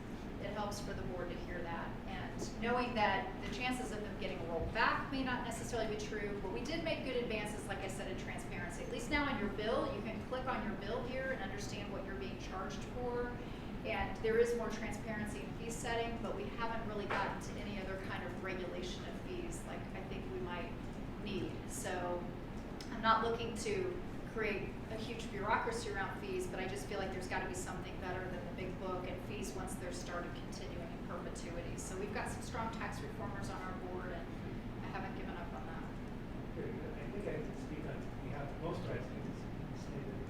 S3: it helps for the board to hear that. And knowing that the chances of them getting rolled back may not necessarily be true, but we did make good advances, like I said, in transparency. At least now on your bill, you can click on your bill here and understand what you're being charged for. And there is more transparency in fee setting, but we haven't really gotten to any other kind of regulation of fees like I think we might need. So I'm not looking to create a huge bureaucracy around fees, but I just feel like there's got to be something better than the big book, and fees once they're started continuing in perpetuity. So we've got some strong tax reformers on our board, and I haven't given up on that.
S4: I think I can speak on behalf of most residents and say that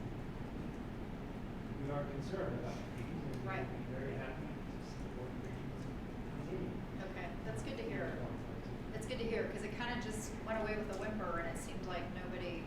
S4: we are concerned about fees, and
S3: Right.
S4: we'd be very happy to support regions continue.
S3: Okay, that's good to hear. It's good to hear because it kind of just went away with a whimper, and it seemed like nobody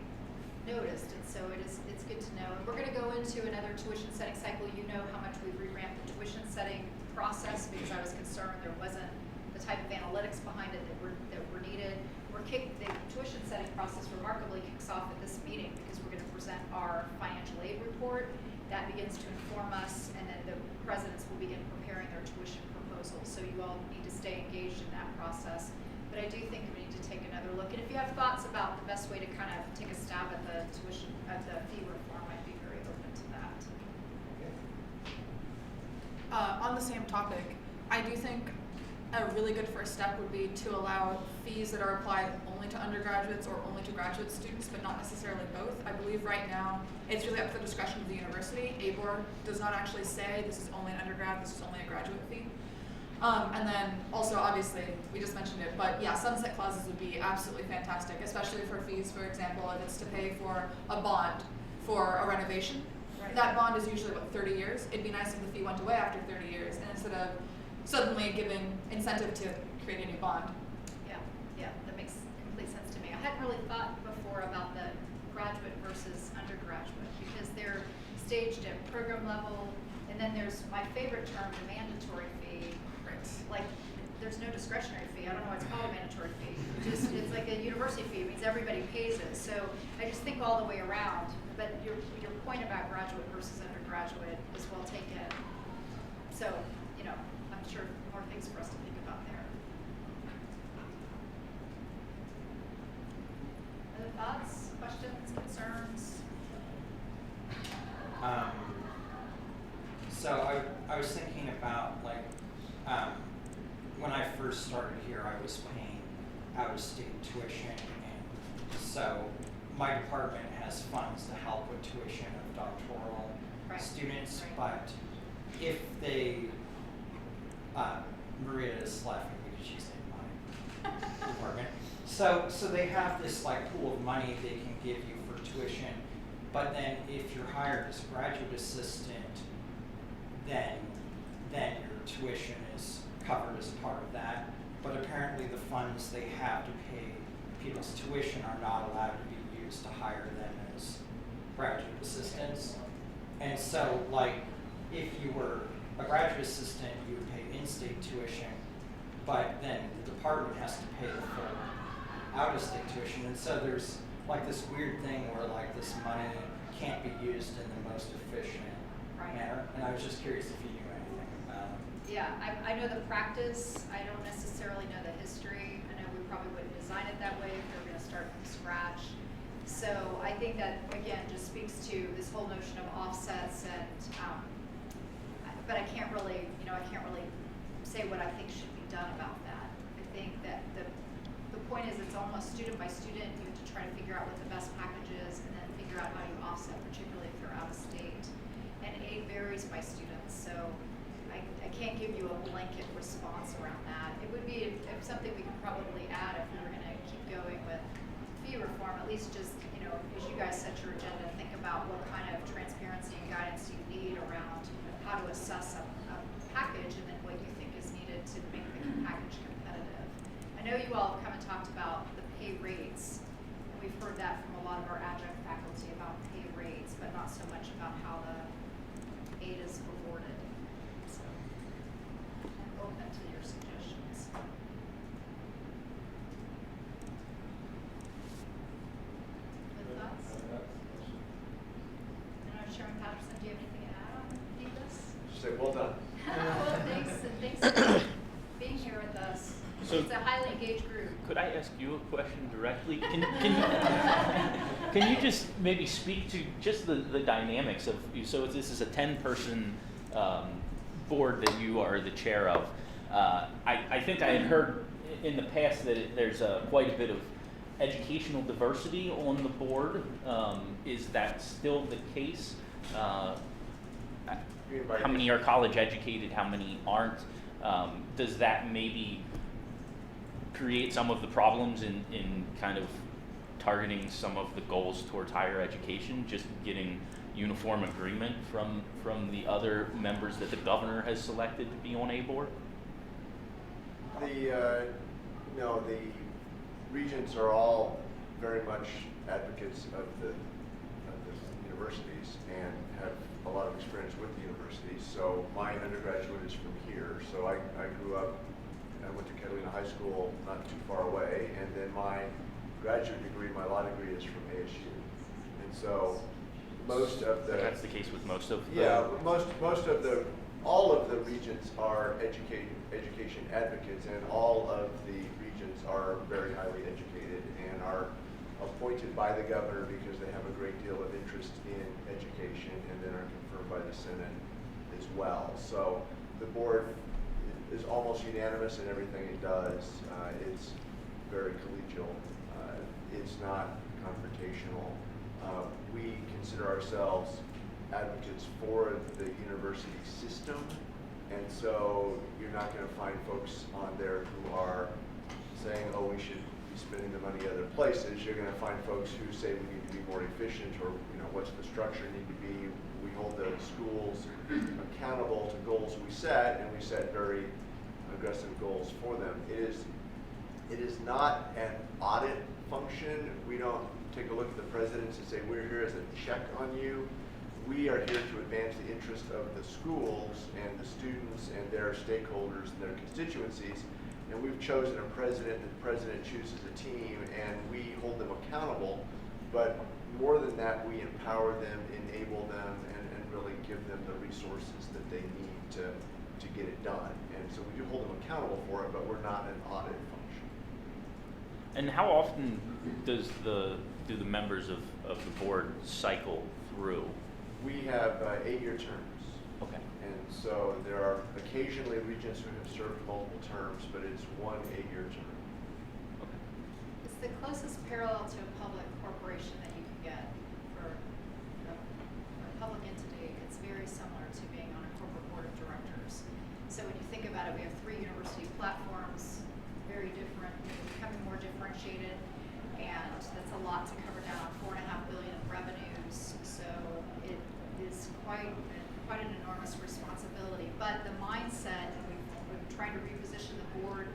S3: noticed, and so it's good to know. And we're going to go into another tuition setting cycle. You know how much we've revamped the tuition setting process because I was concerned there wasn't the type of analytics behind it that were needed. The tuition setting process remarkably kicks off at this meeting because we're going to present our financial aid report. That begins to inform us, and then the presidents will begin preparing their tuition proposals. So you all need to stay engaged in that process. But I do think we need to take another look. And if you have thoughts about the best way to kind of take a stab at the tuition, at the fee reform, I'd be very open to that.
S2: On the same topic, I do think a really good first step would be to allow fees that are applied only to undergraduates or only to graduate students, but not necessarily both. I believe right now it's really up to the discretion of the university. ABOR does not actually say this is only an undergrad, this is only a graduate fee. And then also, obviously, we just mentioned it, but yeah, sunset clauses would be absolutely fantastic, especially for fees, for example, if it's to pay for a bond for a renovation.
S3: Right.
S2: That bond is usually, 30 years? It'd be nice if the fee went away after 30 years, and instead of suddenly giving incentive to create a new bond.
S3: Yeah, that makes complete sense to me. I hadn't really thought before about the graduate versus undergraduate because they're staged at program level, and then there's my favorite term, the mandatory fee.
S2: Right.
S3: Like, there's no discretionary fee. I don't know why it's called a mandatory fee. It's like a university fee. It means everybody pays it. So I just think all the way around. But your point about graduate versus undergraduate is well taken. So, I'm sure more things for us to think about there. Other thoughts, questions, concerns?
S7: So I was thinking about when I first started here, I was paying out-of-state tuition, and so my department has funds to help with tuition of doctoral
S3: Right.
S7: students,
S3: Right.
S7: but if they, Maria is laughing because she's in my department. So they have this pool of money they can give you for tuition, but then if you're hired as a graduate assistant, then your tuition is covered as a part of that. But apparently the funds they have to pay people's tuition are not allowed to be used to hire them as graduate assistants. And so if you were a graduate assistant, you would pay in-state tuition, but then the department has to pay the full out-of-state tuition. And so there's this weird thing where this money can't be used in the most efficient
S3: Right.
S7: manner. And I was just curious if you knew anything about it.
S3: Yeah, I know the practice. I don't necessarily know the history. I know we probably wouldn't design it that way if we were going to start from scratch. So I think that, again, just speaks to this whole notion of offsets and, but I can't really say what I think should be done about that. I think that the point is it's almost student by student. You have to try to figure out what the best package is and then figure out how you offset, particularly if they're out of state. And aid varies by students, so I can't give you a blanket response around that. It would be something we could probably add if we were going to keep going with fee reform, at least just, as you guys set your agenda, think about what kind of transparency and guidance you need around how to assess a package and then what you think is needed to make the package competitive. I know you all have come and talked about the pay rates, and we've heard that from a lot of our adjunct faculty about pay rates, but not so much about how the aid is awarded. So I'm open to your suggestions. Good thoughts? I don't know, Sharon Patterson, do you have anything to add on any of this?
S1: She said, well done.
S3: Well, thanks, and
S5: ask you a question directly? Can you just maybe speak to just the dynamics of, so this is a 10-person board that you are the chair of. I think I had heard in the past that there's quite a bit of educational diversity on the board. Is that still the case? How many are college educated? How many aren't? Does that maybe create some of the problems in kind of targeting some of the goals towards higher education, just getting uniform agreement from the other members that the governor has selected to be on a board?
S8: No, the regents are all very much advocates of the universities and have a lot of experience with the universities. So my undergraduate is from here. So I grew up, I went to Catalina High School not too far away, and then my graduate degree, my law degree, is from ASU. And so most of the...
S5: That's the case with most of the...
S8: Yeah, all of the regents are education advocates, and all of the regents are very highly educated and are appointed by the governor because they have a great deal of interest in education, and then are confirmed by the Senate as well. So the board is almost unanimous in everything it does. It's very collegial. It's not confrontational. We consider ourselves advocates for the university system, and so you're not going to find folks on there who are saying, oh, we should be spending the money other places. You're going to find folks who say we need to be more efficient, or what's the structure need to be. We hold the schools accountable to goals we set, and we set very aggressive goals for them. It is not an audit function. We don't take a look at the presidents and say, we're here as a check on you. We are here to advance the interest of the schools and the students and their stakeholders and their constituencies. And we've chosen a president, and the president chooses a team, and we hold them accountable. But more than that, we empower them, enable them, and really give them the resources that they need to get it done. And so we do hold them accountable for it, but we're not an audit function.
S5: And how often do the members of the board cycle through?
S8: We have 8-year terms.
S5: Okay.
S8: And so there are occasionally regents who have served multiple terms, but it's one 8-year term.
S5: Okay.
S3: It's the closest parallel to a public corporation that you can get for a public entity. It's very similar to being on a corporate board of directors. So when you think about it, we have 3 university platforms, very different, becoming more differentiated, and that's a lot to cover down on $4.5 billion in revenues. So it is quite an enormous responsibility. But the mindset, and we're trying to reposition the board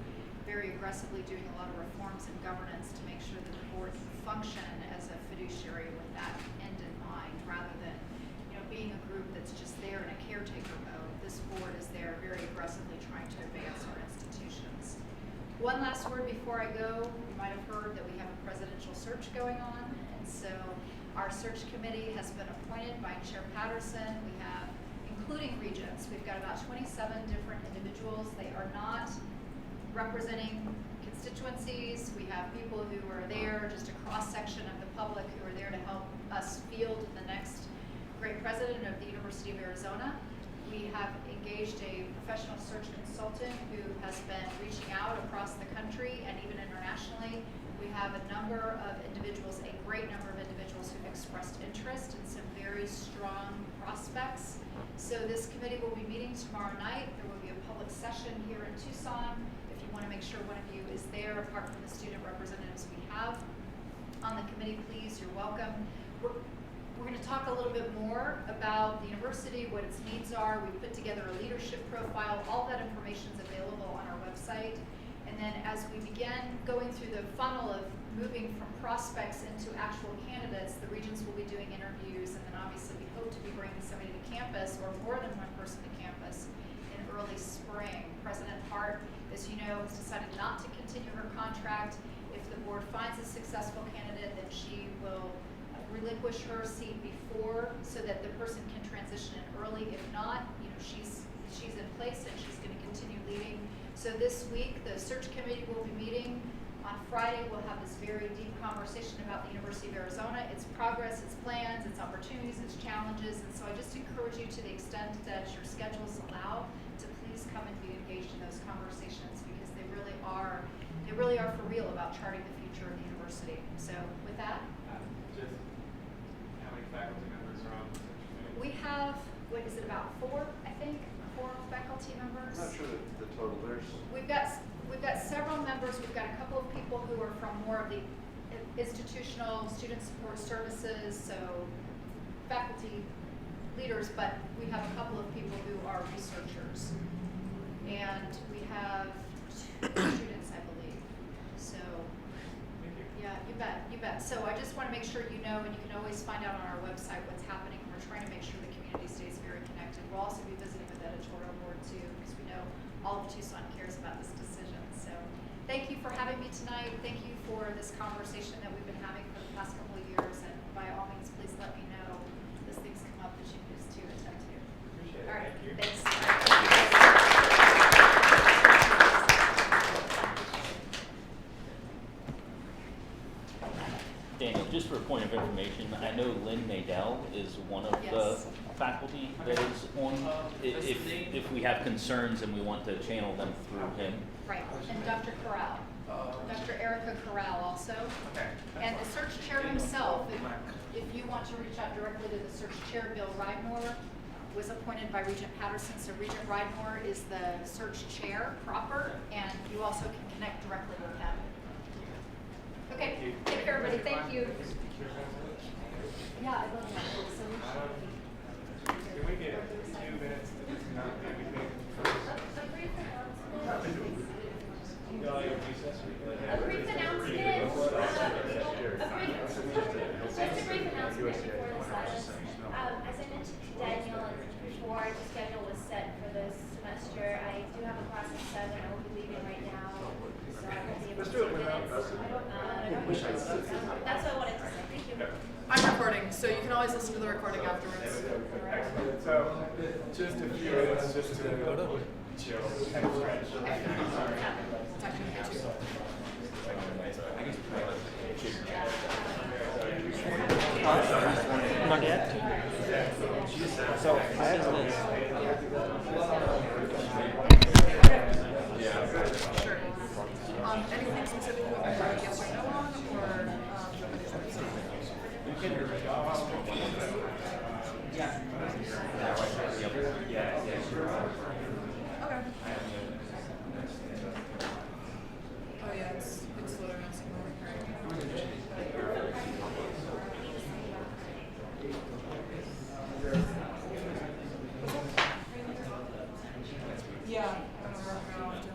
S3: very aggressively, doing a lot of reforms and governance to make sure that the board can function as a fiduciary with that end in mind, rather than being a group that's just there in a caretaker mode. This board is there very aggressively trying to advance our institutions. One last word before I go. You might have heard that we have a presidential search going on, and so our search committee has been appointed by Chair Patterson. We have, including regents, we've got about 27 different individuals. They are not representing constituencies. We have people who are there, just a cross-section of the public, who are there to help us field the next great president of the University of Arizona. We have engaged a professional search consultant who has been reaching out across the country and even internationally. We have a number of individuals, a great number of individuals who've expressed interest, and some very strong prospects. So this committee will be meeting tomorrow night. There will be a public session here in Tucson. If you want to make sure one of you is there, apart from the student representatives we have on the committee, please, you're welcome. We're going to talk a little bit more about the university, what its needs are. We put together a leadership profile. All that information is available on our website. And then as we begin going through the funnel of moving from prospects into actual candidates, the regents will be doing interviews, and then obviously we hope to be bringing somebody to campus, or more than one person to campus, in early spring. President Hart, as you know, has decided not to continue her contract. If the board finds a successful candidate, then she will relinquish her seat before, so that the person can transition in early. If not, she's in place and she's going to continue leading. So this week, the search committee will be meeting. On Friday, we'll have this very deep conversation about the University of Arizona, its progress, its plans, its opportunities, its challenges. And so I just encourage you, to the extent that your schedules allow, to please come and be engaged in those conversations, because they really are for real about charting the future of the university. So with that,
S1: Just how many faculty members are on the search committee?
S3: we have, what is it, about 4, I think, 4 faculty members.
S8: I'm not sure the total, there's,
S3: We've got several members. We've got a couple of people who are from more of the institutional student support services, so faculty leaders, but we have a couple of people who are researchers. And we have 2 students, I believe. So,
S1: Thank you.
S3: yeah, you bet. So I just want to make sure you know, and you can always find out on our website what's happening. We're trying to make sure the community stays very connected. We'll also be visiting with the editorial board too, because we know all of Tucson cares about this decision. So thank you for having me tonight. Thank you for this conversation that we've been having for the past couple of years. And by all means, please let me know as things come up that you need us to attend to.
S1: Appreciate it.
S3: All right,
S1: Thank you.
S3: thanks.
S5: Daniel, just for a point of information, I know Lynn Nadell is one of the
S3: Yes.
S5: faculty that is on. If we have concerns and we want to channel them through him.
S3: Right, and Dr. Corral, Dr. Erica Corral also.
S1: Okay.
S3: And the search chair himself, if you want to reach out directly to the search chair, Bill Ridemore was appointed by Regent Patterson. So Regent Ridemore is the search chair proper, and you also can connect directly with him. Okay, take care, everybody. Thank you. Yeah, I love that. So we should.
S1: Can we get 2 minutes to discuss everything?
S9: A brief announcement. Just a brief announcement before the silence. As I mentioned to Daniel and before, the schedule was set for this semester. I do have a class at 7. I will be leaving right now, so I won't be able to take minutes. That's what I wanted to say. Thank you.
S2: I'm recording, so you can always listen to the recording afterwards.
S1: Excellent. So, just a few minutes just to chill and stretch.
S10: Not yet. So I have this.
S2: Sure. Anything specific you want to know, yes or no on, or Okay. Oh yeah, it's slower now, so yeah, I don't remember how often.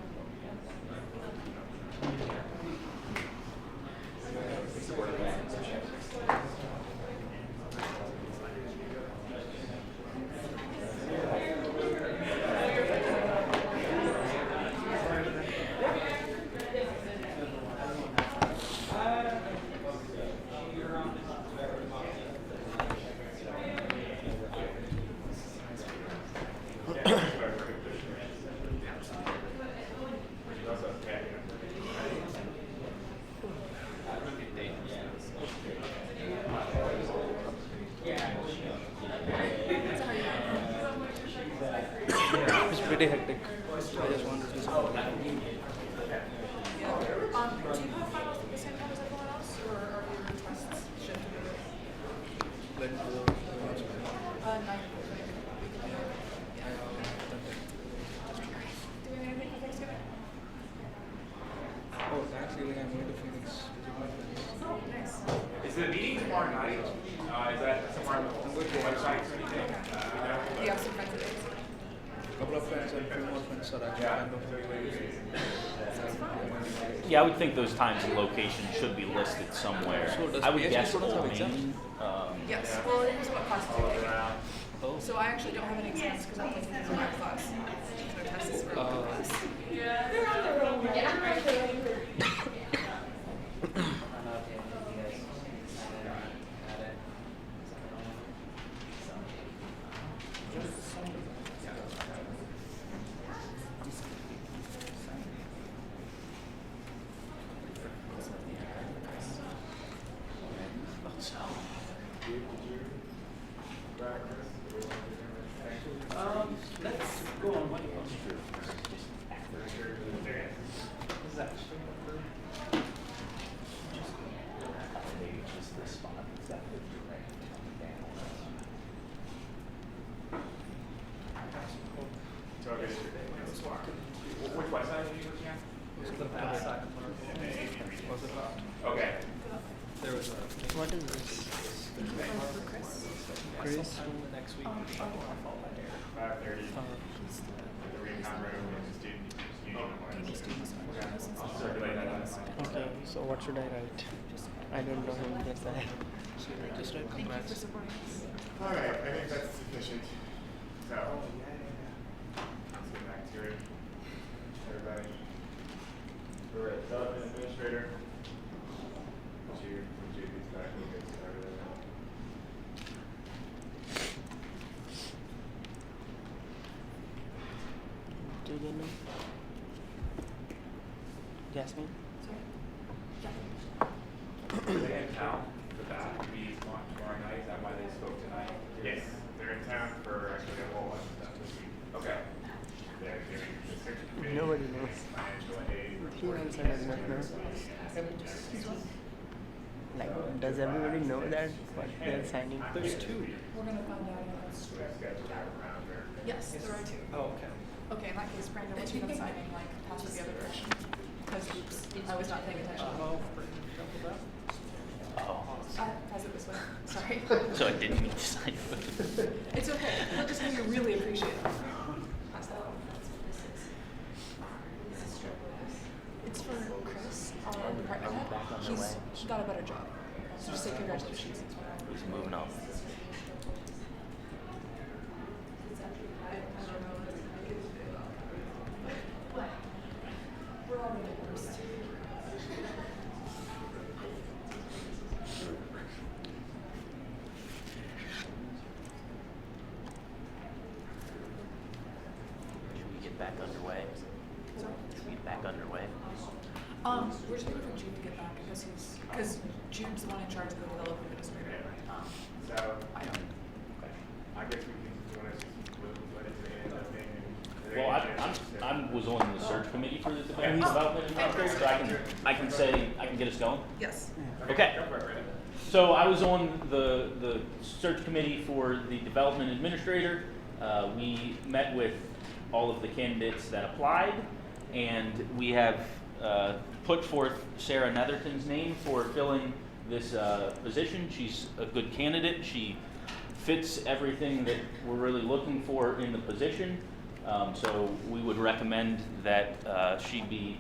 S10: It's pretty hectic. I just wanted to do something.
S2: Yeah. Do you have finals at the same time as everyone else, or are your tests shifted a bit?
S10: When to the
S2: 9. Doing anything for Thanksgiving?
S10: Oh, Thanksgiving I'm going to Phoenix. Visit my friends.
S2: Oh, nice.
S1: Is the meeting tomorrow night? Is that somewhere on the website or anything?
S2: Do you have some friends at Vegas?
S10: A couple of friends and a few more friends are actually kind of
S5: Yeah, I would think those times and locations should be listed somewhere.
S10: So does
S5: I would
S10: PhD
S5: guess
S10: students have
S5: Old
S10: exams?
S5: Main.
S2: Yes. Well, it was what class do you take?
S10: Oh.
S2: So I actually don't have any exams because I'm taking a math class. So test is for a class.
S1: that, Chris? Do we want to do that?
S6: Let's go on one more.
S1: There.
S6: Is that true?
S5: Maybe just this spot. Is that what you're right?
S1: So okay, which website are you looking at?
S6: The back side.
S1: Okay.
S6: There was a.
S10: What is this? Chris?
S6: The next week.
S1: 5:30. The recon room and the student union. I'll circulate that on my.
S10: Okay, so what should I write? I don't know who gets that.
S6: Just write
S2: Thank you for
S6: congrats.
S2: supporting us.
S1: All right, I think that's sufficient. So, let's get back to it. Everybody. We're at development administrator. Would you be back? We'll get started on that.
S10: Do they know? Jasmine?
S1: Are they in town for that? We want tomorrow night, is that why they spoke tonight? Yes, they're in town for actually a whole bunch of stuff this week. Okay. They're doing the search committee.
S10: Nobody knows.
S1: Financial aid.
S10: He also does not know. Like, does everybody know that what they're signing?
S6: There's two.
S2: We're gonna find out.
S1: So we've scheduled that around her.
S2: Yes, there are two.
S6: Oh, okay.
S2: Okay, in that case, Brandon, what you been signing, like, pass it the other direction? Because, oops, I was not paying attention.
S6: Oh, double that.
S5: Oh.
S2: Pass it this way, sorry.
S5: So I didn't mean to sign it.
S2: It's okay, we'll just make you really appreciate it. Pass that. It's for Chris, our department head. He got a better job. So just say congratulations.
S5: He's moving on.
S2: We're all the worst.
S5: Should we get back underway? Should we get back underway?
S2: We're just waiting for Jude to get back because Jude's the one in charge of the development administrator.
S1: So,
S2: I don't.
S1: I guess we can, want to let it end up being.
S5: Well, I was on the search committee for the development administrator, so I can get us going.
S2: Yes.
S5: Okay. So I was on the search committee for the development administrator. We met with all of the candidates that applied, and we have put forth Sarah Netherton's name for filling this position. She's a good candidate. She fits everything that we're really looking for in the position. So we would recommend that she be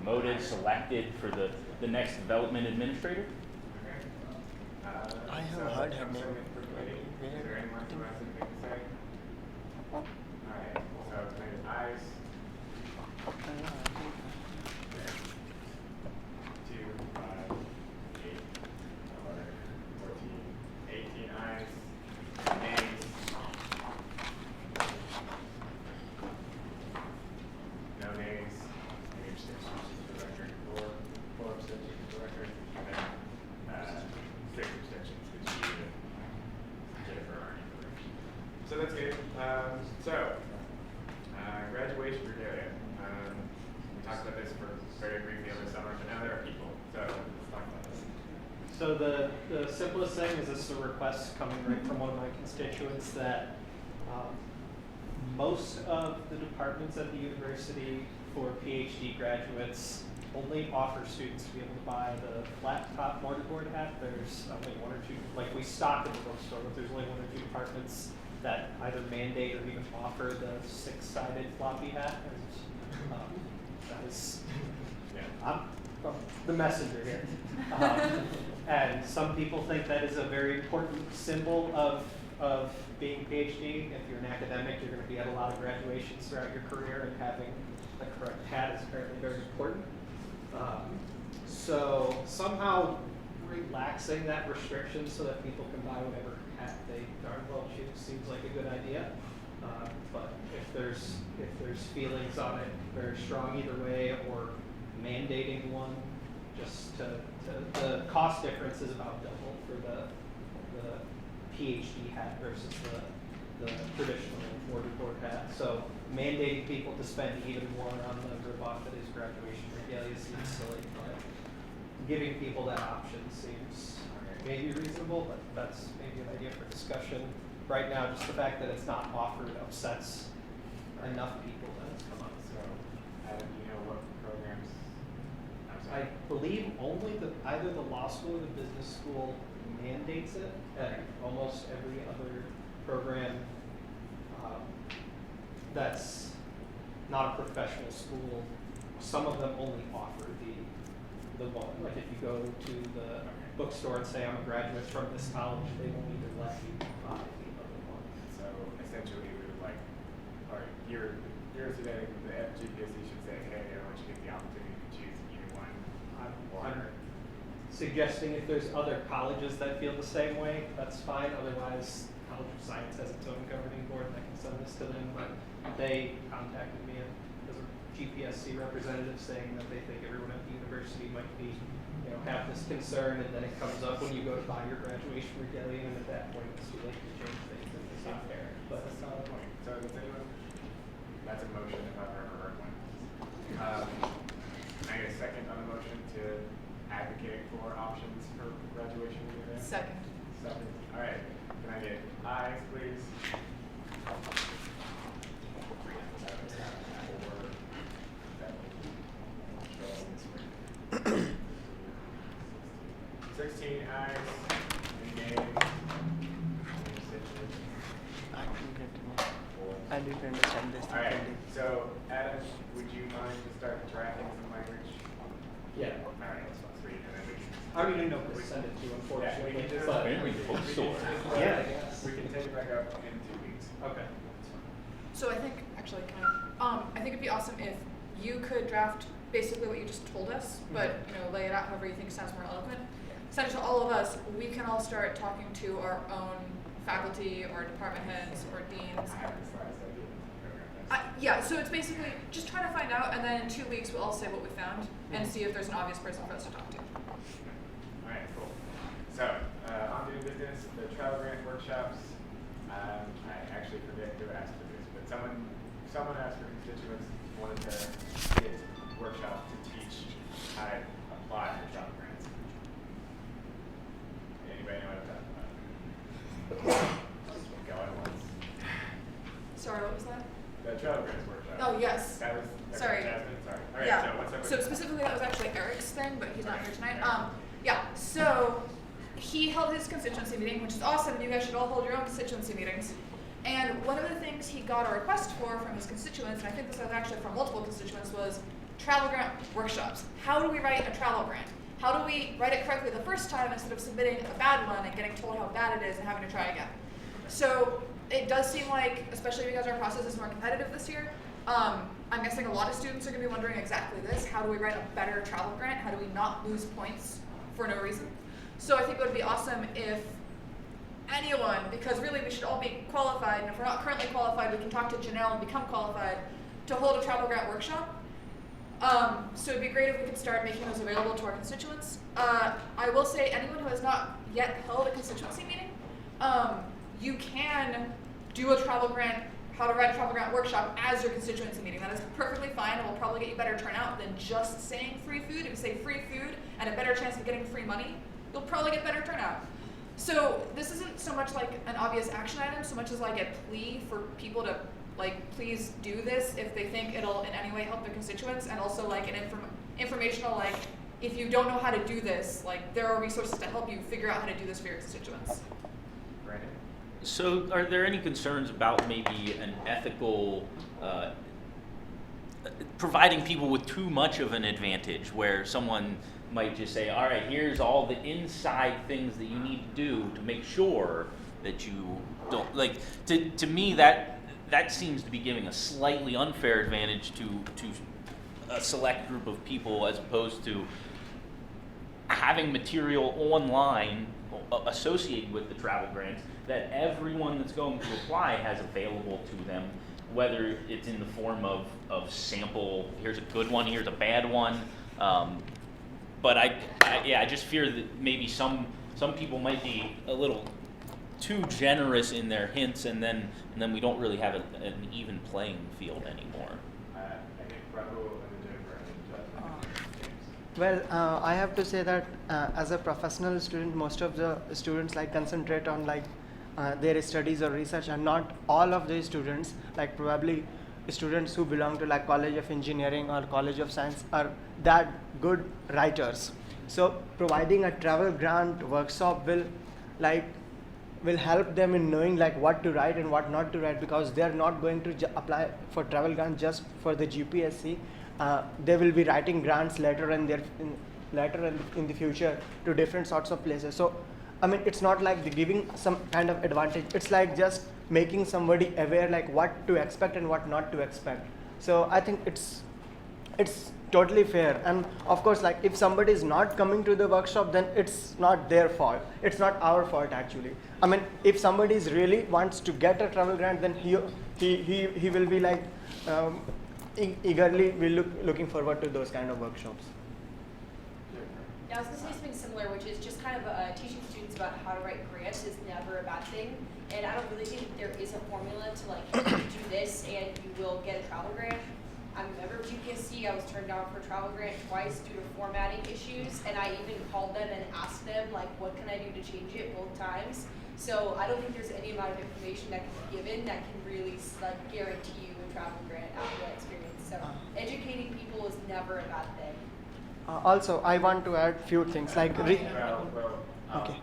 S5: promoted, selected for the next development administrator.
S10: I have heard her name.
S1: Is there anyone who has anything to say? Alright, so close eyes. 2, 5, 8, 11, 14, 18 eyes. Names. No names. Any abstentions for the record. 4 abstentions for the record. And then 6 abstentions because you and Jennifer aren't in the room. So that's good. Graduation regalia. We talked about this for very briefly over the summer, but now there are people. So let's talk about this.
S11: So the simplest thing is this is a request coming right from one of my constituents that most of the departments at the university for PhD graduates only offer students to be able to buy the flat top mortarboard hat. There's only 1 or 2, like we stock at the bookstore, but there's only 1 or 2 departments that either mandate or even offer the 6-sided floppy hat. And, that is, I'm the messenger here. And some people think that is a very important symbol of being PhD. If you're an academic, you're going to be at a lot of graduations throughout your career, and having the correct hat is apparently very important. So somehow relaxing that restriction so that people can buy whatever hat they darn well choose seems like a good idea. But if there's feelings on it very strong either way, or mandating one, just the cost difference is about double for the the PhD hat versus the traditional mortarboard hat. So mandating people to spend even more on the ribbon that is graduation regalia seems silly, but giving people that option seems maybe reasonable, but that's maybe an idea for discussion. Right now, just the fact that it's not offered upsets enough people that it's come up.
S1: So, do you know what programs? I'm
S11: I
S1: sorry.
S11: believe only either the law school or the business school mandates it, and almost every other program that's not a professional school, some of them only offer the one. Like if you go to the bookstore and say, I'm a graduate from this college, they won't even let you buy the other one.
S1: So essentially, we would like, or you're suggesting the FGPSC should say, hey, everyone should get the opportunity to choose either one.
S11: I'm suggesting if there's other colleges that feel the same way, that's fine. Otherwise, College of Science has its own governing board that can send this to them. But they contacted me as a GPSC representative saying that they think everyone at the university might be, have this concern, and then it comes up when you go to buy your graduation regalia, and at that point it's too late to change things and it's not fair. But
S1: That's a solid point. So does anyone? That's a motion if I've ever heard one. Can I get a second on the motion to advocate for options for graduation regalia?
S2: Second.
S1: Second. All right. Can I get ayes, please? 16 ayes, any nays?
S10: I didn't understand this.
S1: All right, so Adam, would you mind to start drafting some language?
S11: yeah,
S1: All right, sweet, and then we can.
S11: I don't even know who to send it to, unfortunately.
S1: Yeah, we can do
S11: but-
S5: Maybe the bookstore.
S11: Yeah, I guess.
S1: We can take it back up in 2 weeks.
S11: Okay.
S2: So I think, actually, can I think it'd be awesome if you could draft basically what you just told us, but, lay it out however you think sounds more eloquent. Send it to all of us. We can all start talking to our own faculty or department heads or deans.
S1: I have the slides that you program.
S2: Yeah, so it's basically just trying to find out, and then in 2 weeks we'll all say what we found and see if there's an obvious person for us to talk to.
S1: All right, cool. So, on to new business, the travel grant workshops. I actually forget who asked for this, but someone asked for constituents wanted to get workshops to teach how to apply for travel grants. Anybody know what I'm talking about? Go at once.
S2: Sorry, what was that?
S1: The travel grants workshop.
S2: Oh, yes.
S1: That was,
S2: Sorry.
S1: Jasmine, sorry. All right,
S2: Yeah,
S1: so what's up
S2: so
S1: with
S2: specifically that was actually Eric's thing, but he's not here tonight. So he held his constituency meeting, which is awesome. You guys should all hold your own constituency meetings. And one of the things he got a request for from his constituents, and I think this was actually from multiple constituents, was travel grant workshops. How do we write a travel grant? How do we write it correctly the first time instead of submitting a bad one and getting told how bad it is and having to try again? So it does seem like, especially because our process is more competitive this year, I'm guessing a lot of students are going to be wondering exactly this. How do we write a better travel grant? How do we not lose points for no reason? So I think it would be awesome if anyone, because really we should all be qualified, and if we're not currently qualified, we can talk to Janelle and become qualified to hold a travel grant workshop. So it'd be great if we could start making those available to our constituents. I will say anyone who has not yet held a constituency meeting, you can do a travel grant, how to write a travel grant workshop as your constituency meeting. That is perfectly fine and will probably get you better turnout than just saying free food. If you say free food and a better chance of getting free money, you'll probably get better turnout. So this isn't so much like an obvious action item, so much as like a plea for people to please do this if they think it'll in any way help their constituents, and also like an informational, if you don't know how to do this, there are resources to help you figure out how to do this for your constituents.
S1: Brandon?
S5: So are there any concerns about maybe an ethical, providing people with too much of an advantage where someone might just say, all right, here's all the inside things that you need to do to make sure that you don't, to me that seems to be giving a slightly unfair advantage to a select group of people as opposed to having material online associated with the travel grants that everyone that's going to apply has available to them, whether it's in the form of sample, here's a good one, here's a bad one. But I just fear that maybe some some people might be a little too generous in their hints, and then we don't really have an even playing field anymore.
S1: I think Rahul and Jennifer and James.
S10: Well, I have to say that as a professional student, most of the students like concentrate on like their studies or research, and not all of these students, like probably students who belong to like College of Engineering or College of Science, are that good writers. So providing a travel grant workshop will help them in knowing like what to write and what not to write, because they are not going to apply for travel grant just for the GPSC. They will be writing grants later in the future to different sorts of places. So I mean, it's not like they're giving some kind of advantage. It's like just making somebody aware like what to expect and what not to expect. So I think it's totally fair. And of course, like if somebody is not coming to the workshop, then it's not their fault. It's not our fault actually. I mean, if somebody is really wants to get a travel grant, then he will be like eagerly looking forward to those kind of workshops.
S12: Yeah, I was going to say something similar, which is just kind of teaching students about how to write grants is never a bad thing. And I don't really think there is a formula to like, do this and you will get a travel grant. I'm a member of GPSC. I was turned down for a travel grant twice due to formatting issues. And I even called them and asked them, like, what can I do to change it both times? So I don't think there's any amount of information that can be given that can really like guarantee you a travel grant after that experience. So educating people is never a bad thing.
S10: Also, I want to add few things like
S1: Okay.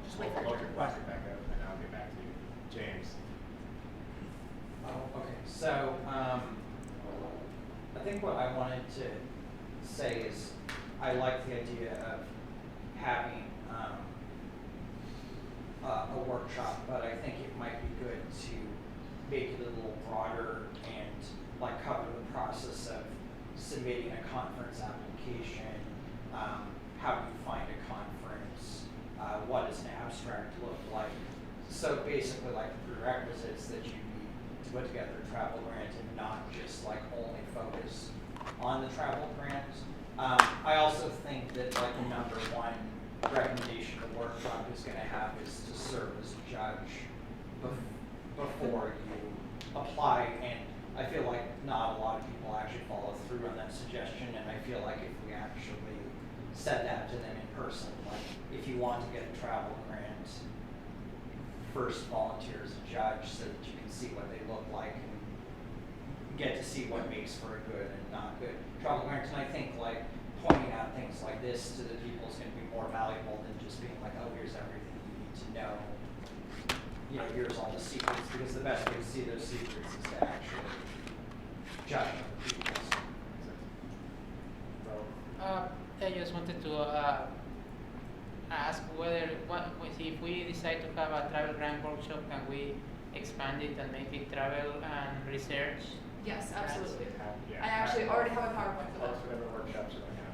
S2: Just wait for
S1: Hold
S2: it.
S1: your question back up, and I'll get back to you. James.
S7: Oh, okay. So, I think what I wanted to say is I like the idea of having a workshop, but I think it might be good to make it a little broader and like cover the process of submitting a conference application. How do you find a conference? What does an abstract look like? So basically like the prerequisites that you need to put together a travel grant and not just like only focus on the travel grant. I also think that like the number one recommendation the workshop is going to have is to serve as a judge before you apply, and I feel like not a lot of people actually follow through on that suggestion, and I feel like if we actually said that to them in person, like if you want to get a travel grant, first volunteer as a judge so that you can see what they look like and get to see what makes for a good and not good travel grant. And I think like pointing out things like this to the people is going to be more valuable than just being like, oh, here's everything you need to know. You know, here's all the secrets, because the best way to see those secrets is to actually judge other people.
S13: I just wanted to ask if we decide to have a travel grant workshop, can we expand it and make it travel and research?
S2: Yes, absolutely.
S1: Yeah.
S2: I actually already have a PowerPoint for that.
S1: Most whatever workshops you're going to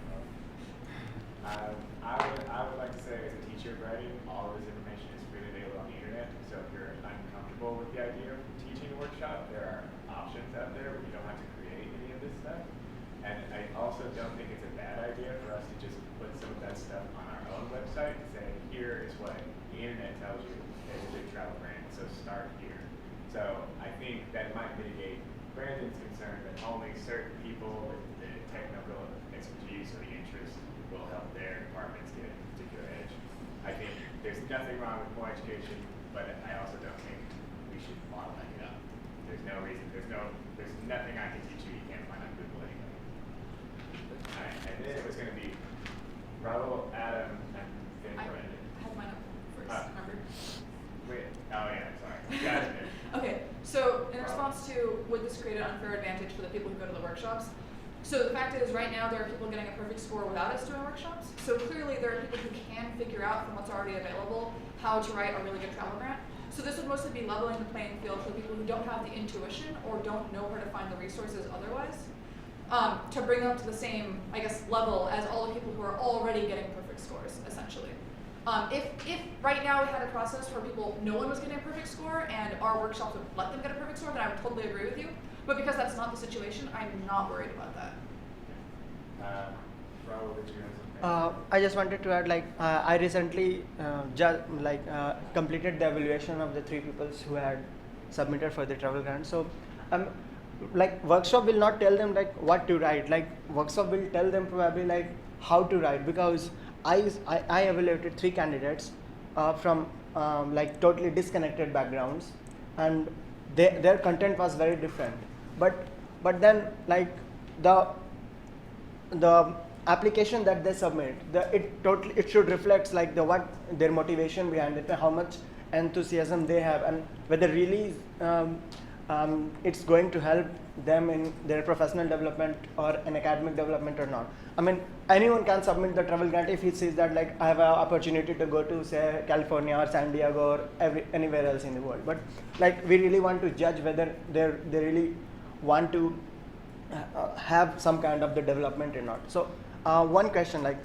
S1: have. I would like to say, as a teacher of writing, all of this information is freely available on the internet. So if you're uncomfortable with the idea of teaching a workshop, there are options out there where you don't have to create any of this stuff. And I also don't think it's a bad idea for us to just put some of that stuff on our own website and say, here is what the internet tells you is a big travel grant, so start here. So I think that might mitigate Brandon's concern that only certain people with the technical expertise or the interest will help their departments get a particular edge. I think there's nothing wrong with more education, but I also don't think we should bottleneck it up. There's no reason, there's nothing I can teach you can't find on Google anyway. Alright, and then it was going to be Rahul, Adam, and then Brandon.
S2: I have mine up first, remember?
S1: Wait, oh yeah, sorry. Got it.
S2: Okay, so in response to would this create an unfair advantage for the people who go to the workshops? So the fact is, right now there are people getting a perfect score without us doing workshops. So clearly there are people who can figure out from what's already available how to write a really good travel grant. So this would mostly be leveling the playing field for people who don't have the intuition or don't know where to find the resources otherwise, to bring them to the same, I guess, level as all the people who are already getting perfect scores, essentially. If right now we had a process where no one was getting a perfect score and our workshops would let them get a perfect score, then I would totally agree with you. But because that's not the situation, I'm not worried about that.
S1: Rahul, did you have something?
S10: I just wanted to add, like, I recently completed the evaluation of the 3 people who had submitted for the travel grant. So, like, workshop will not tell them like what to write. Like, workshop will tell them probably like how to write, because I evaluated 3 candidates from like totally disconnected backgrounds, and their content was very different. But then, like, the application that they submit, it should reflect like what their motivation behind it, how much enthusiasm they have, and whether really it's going to help them in their professional development or an academic development or not. I mean, anyone can submit the travel grant if he says that, like, I have an opportunity to go to, say, California or San Diego or anywhere else in the world. But, like, we really want to judge whether they really want to have some kind of the development or not. So one question, like,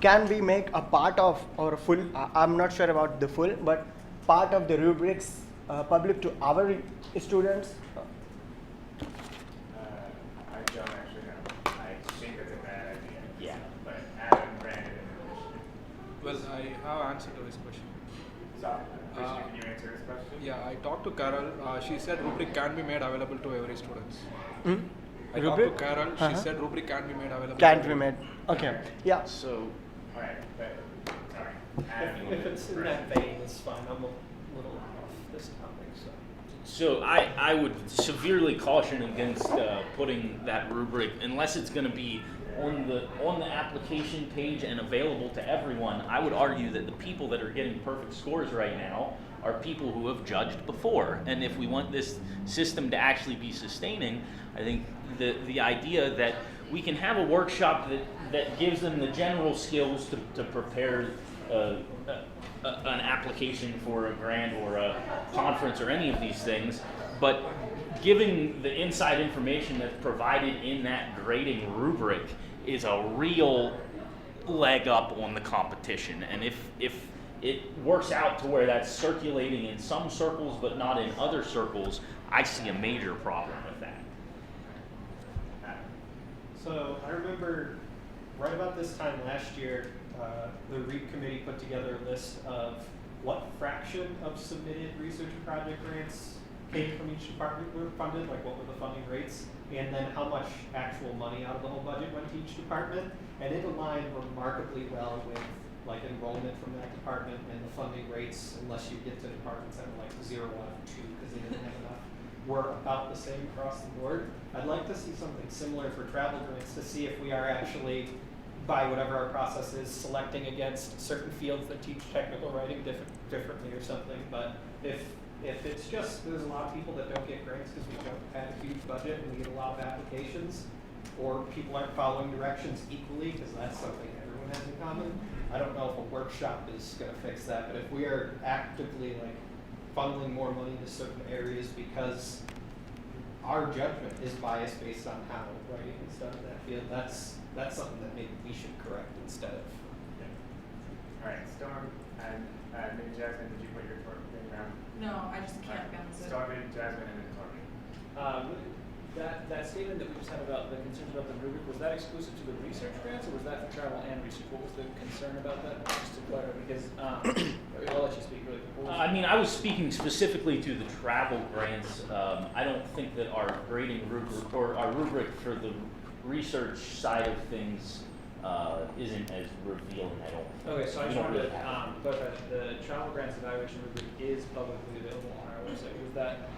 S10: can we make a part of or full, I'm not sure about the full, but part of the rubrics public to our students?
S1: I don't actually know. I think that's a bad idea.
S5: Yeah.
S1: But Adam, Brandon, and
S14: Well, I have answer to his question.
S1: so, Krishna, can you answer this question?
S14: Yeah, I talked to Carol. She said rubric can be made available to every student. I
S10: Rubric?
S14: talked to Carol. She said rubric can be made available.
S10: Can't
S14: to
S10: be made. Okay. Yeah.
S5: So,
S1: All right, but sorry. Adam, you
S11: If it's in
S1: Brandon.
S11: that vein, it's fine. I'm a little off this topic, so.
S5: So I would severely caution against putting that rubric unless it's going to be on the application page and available to everyone. I would argue that the people that are getting perfect scores right now are people who have judged before. And if we want this system to actually be sustaining, I think the idea that we can have a workshop that gives them the general skills to prepare an application for a grant or a conference or any of these things, but giving the inside information that's provided in that grading rubric is a real leg up on the competition. And if it works out to where that's circulating in some circles but not in other circles, I see a major problem with that.
S11: So I remember right about this time last year, the REAP committee put together a list of what fraction of submitted research and project grants came from each department were funded, like what were the funding rates, and then how much actual money out of the whole budget went to each department. And it aligned remarkably well with like enrollment from that department and the funding rates, unless you get to departments that are like 0 out of 2 because they didn't have enough, were about the same across the board. I'd like to see something similar for travel grants to see if we are actually, by whatever our process is, selecting against certain fields that teach technical writing differently or something. But if it's just there's a lot of people that don't get grants because we don't have a huge budget and we get a lot of applications, or people aren't following directions equally, because that's something everyone has in common. I don't know if a workshop is going to fix that, but if we are actively like funneling more money to certain areas because our judgment is biased based on how writing is done in that field, that's something that maybe we should correct instead of.
S1: All right, Storm and then Jasmine, did you put your thing down?
S2: No, I just can't balance it.
S1: Storm and Jasmine and then Torben.
S15: That statement that we just had about the concerns about the rubric, was that exclusive to the research grants, or was that for travel and research? What was the concern about that? Just to clarify, because I'll let you speak really quick.
S5: I mean, I was speaking specifically to the travel grants. I don't think that our grading rubric or our rubric for the research side of things isn't as revealing. I don't.
S15: Okay, so I
S5: we
S15: just
S5: don't
S15: wanted
S5: really
S15: to
S5: have it.
S15: clarify that the travel grants evaluation rubric is publicly available on our website.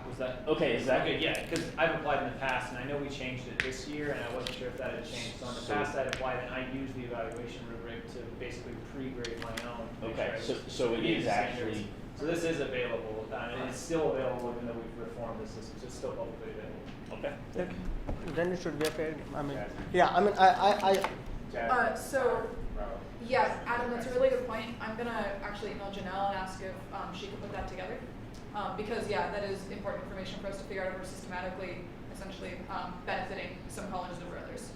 S15: Was that?
S5: Okay, is that?
S15: Okay, yeah, because I've applied in the past, and I know we changed it this year, and I wasn't sure if that had changed. So in the past, I'd applied, and I used the evaluation rubric to basically pre-grade my own. Make
S5: Okay,
S15: sure I was
S5: so it
S15: meeting
S5: is
S15: the standards.
S5: actually.
S15: So this is available. It is still available, even though we've reformed the system. So it's still publicly available.
S5: Okay.
S10: Okay. Then it should be a fair. I mean, yeah. I mean, I
S2: So, yes, Adam, that's a really good point. I'm gonna actually email Janelle and ask if she can put that together. Because yeah, that is important information for us to figure out if we're systematically, essentially benefiting some colleges over others.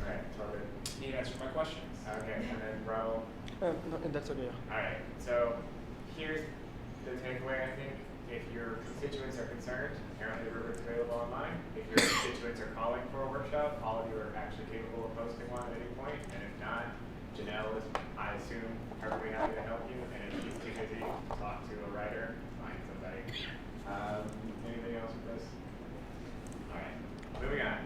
S1: All right, Torben.
S15: Need to answer my questions.
S1: Okay, and then Raul.
S10: no, that's okay.
S1: All right, so here's the takeaway, I think. if your constituents are concerned, apparently the rubric's available online. If your constituents are calling for a workshop, all of you are actually capable of posting one at any point. And if not, Janelle is, I assume, perfectly happy to help you. And if she's too busy, talk to a writer, find somebody. Anything else with this? All right, moving on.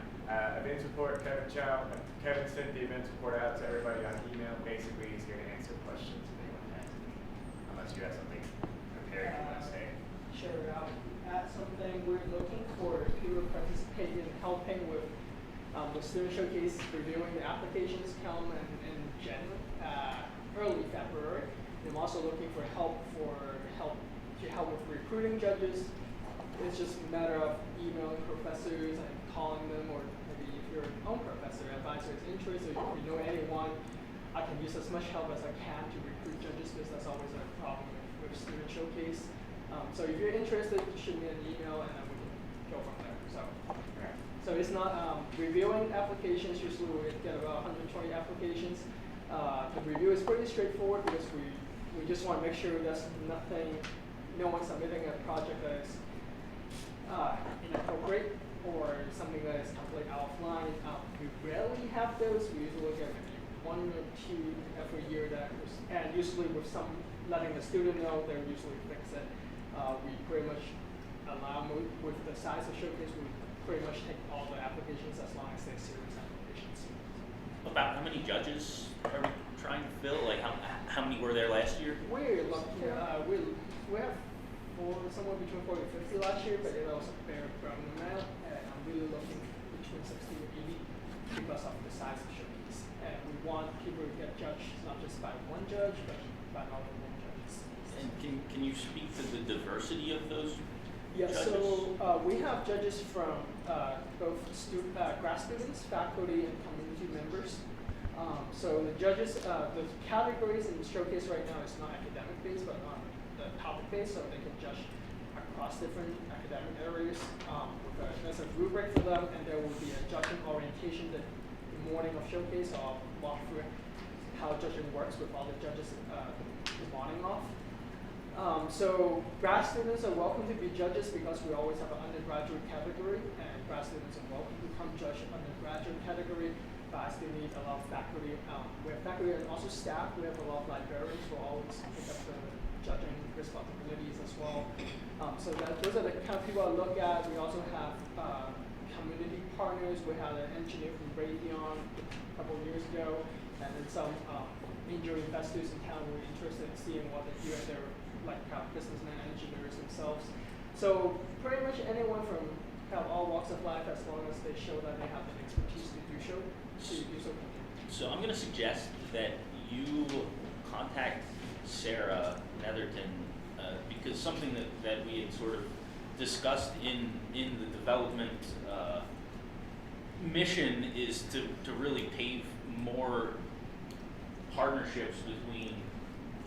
S1: Events report, Kevin Chow. Kevin sent the events report out to everybody on email. Basically, he's here to answer questions if anyone has any. Unless you have something prepared you want to say.
S16: Sure. Add something. We're looking for people to participate in helping with the student showcase, reviewing the applications come in January, early February. And I'm also looking for help with recruiting judges. It's just a matter of emailing professors and calling them, or maybe if your own professor, advisor is interested, or if you know anyone, I can use as much help as I can to recruit judges, because that's always a problem with student showcase. So if you're interested, shoot me an email and then we can go from there. So it's not reviewing applications. Usually we get about 120 applications. The review is pretty straightforward because we just want to make sure there's no one submitting a project that is inappropriate or something that is completely out of line. We rarely have those. We usually get maybe 1 or 2 every year and usually with some letting the student know, they'll usually fix it. We pretty much allow, with the size of showcase, we pretty much take all the applications as long as they're serious applications.
S5: About how many judges are we trying to fill? Like how many were there last year?
S16: We're lucky. We have somewhere between 40 and 50 last year, but it was a very growing amount. And I'm really looking between 60 and 80 because of the size of showcase. And we want people to get judged not just by one judge, but by multiple judges.
S5: And can you speak to the diversity of those
S16: Yeah,
S5: judges?
S16: so we have judges from both grad students, faculty, and community members. So the judges, the categories in the showcase right now is not academic based, but the topic based, so they can judge across different academic areas. There's a rubric for them, and there will be a judging orientation the morning of showcase. So I'll walk through how judging works with all the judges the morning off. So grad students are welcome to be judges because we always have an undergraduate category, and grad students are welcome to come judge undergraduate category. But I still need a lot of faculty. We have faculty and also staff. We have a lot of librarians who always pick up the judging responsibilities as well. So those are the kind of people I look at. We also have community partners. We had an engineer from Raytheon a couple of years ago, and then some angel investors in town who were interested in seeing what they do, and they're like businessmen and engineers themselves. So pretty much anyone from all walks of life, as long as they show that they have the expertise to do so.
S5: So I'm going to suggest that you contact Sarah Netherton because something that we had sort of discussed in the development mission is to really pave more partnerships between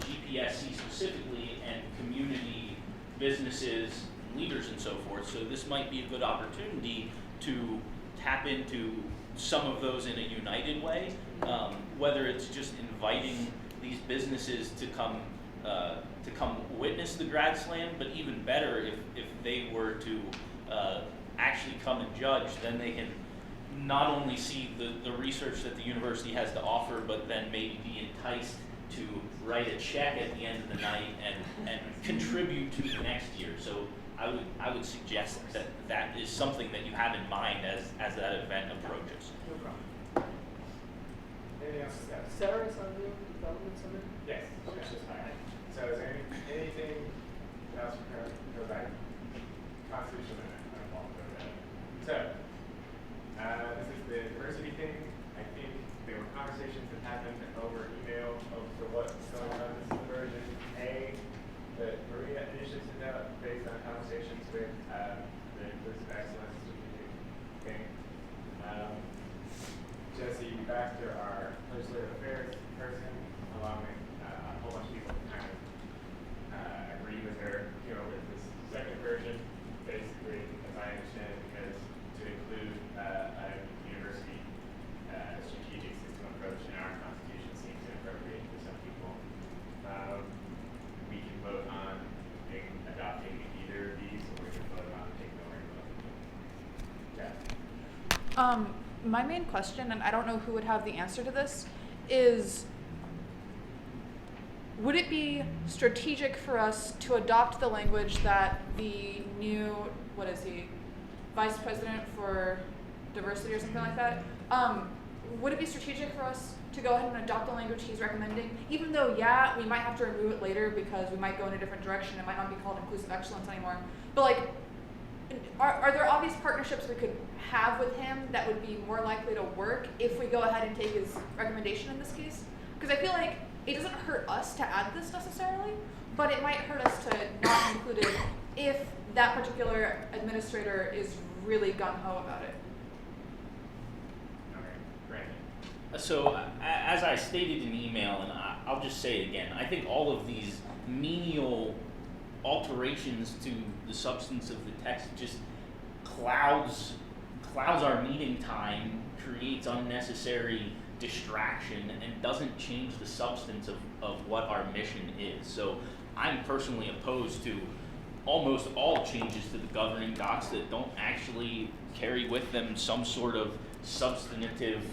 S5: GPSC specifically and community businesses, leaders, and so forth. So this might be a good opportunity to tap into some of those in a united way, whether it's just inviting these businesses to come witness the Grad Slam, but even better if they were to actually come and judge, then they can not only see the research that the university has to offer, but then maybe be enticed to write a check at the end of the night and contribute to the next year. So I would suggest that is something that you have in mind as that event approaches.
S16: No problem.
S1: Anything else?
S16: Sarah is on the development summit?
S1: Yes.
S16: Okay.
S1: Alright. So is there anything else for her? Go back. Constitution amendment. I won't go there. So this is the diversity thing. I think there were conversations that happened over email over what's going on. This is the version A that Maria initially sent out based on conversations with the Inclusive Excellence Strategic thing. Jesse Baxter, our legislative affairs person, along with a whole bunch of people
S2: My main question, and I don't know who would have the answer to this, is would it be strategic for us to adopt the language that the new, what is he, Vice President for Diversity or something like that? Would it be strategic for us to go ahead and adopt the language he's recommending, even though, yeah, we might have to remove it later because we might go in a different direction, it might not be called inclusive excellence anymore, but like, are there obvious partnerships we could have with him that would be more likely to work if we go ahead and take his recommendation in this case? Because I feel like it doesn't hurt us to add this necessarily, but it might hurt us to not include it if that particular administrator is really gung-ho about it.
S1: Okay, Brandon.
S5: So, as I stated in the email, and I'll just say it again, I think all of these menial alterations to the substance of the text just clouds our meeting time, creates unnecessary distraction, and doesn't change the substance of what our mission is. So I'm personally opposed to almost all changes to the governing docs that don't actually carry with them some sort of substantive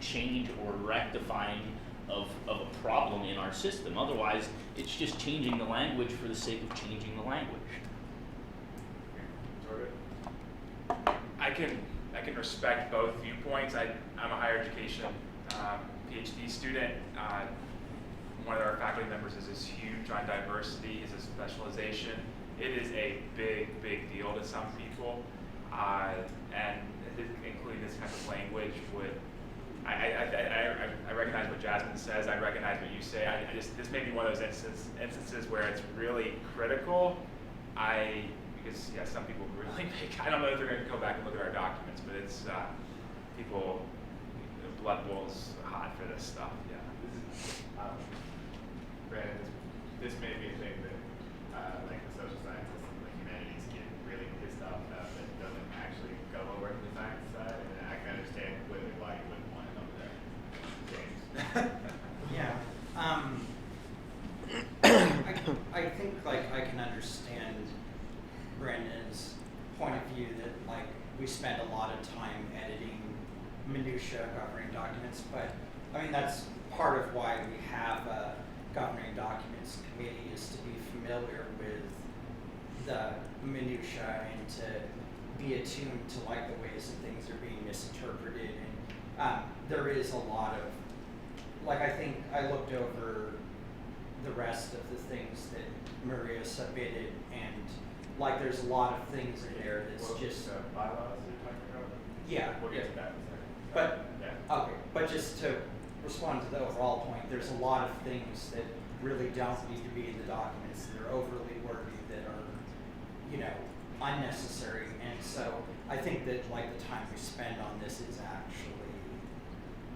S5: change or rectifying of a problem in our system. Otherwise, it's just changing the language for the sake of changing the language.
S1: I can respect both viewpoints. I'm a higher education PhD student. One of our faculty members is huge on diversity, is a specialization. It is a big deal to some people, and including this kind of language would. I recognize what Jasmine says. I recognize what you say. This may be one of those instances where it's really critical. Because yeah, some people really make. I don't know if they're going to go back and look at our documents, but it's people. The blood boils hot for this stuff. Yeah. Brandon, this may be a thing that like the social sciences and the humanities get really pissed off about that doesn't actually go over to the science side, and I can understand completely why you wouldn't want it over there. James.
S7: Yeah. I think like I can understand Brandon's point of view that like we spend a lot of time editing minutia governing documents, but I mean that's part of why we have a governing documents committee, is to be familiar with the minutia and to be attuned to like the ways that things are being misinterpreted. And there is a lot of, like I think I looked over the rest of the things that Maria submitted, and like there's a lot of things in there that's just
S1: bylaws you're talking about?
S7: Yeah.
S1: We'll get to that in a second.
S7: But
S1: yeah.
S7: okay, but just to respond to the overall point, there's a lot of things that really don't need to be in the documents that are overly wordy, that are, you know, unnecessary. And so I think that like the time we spend on this is actually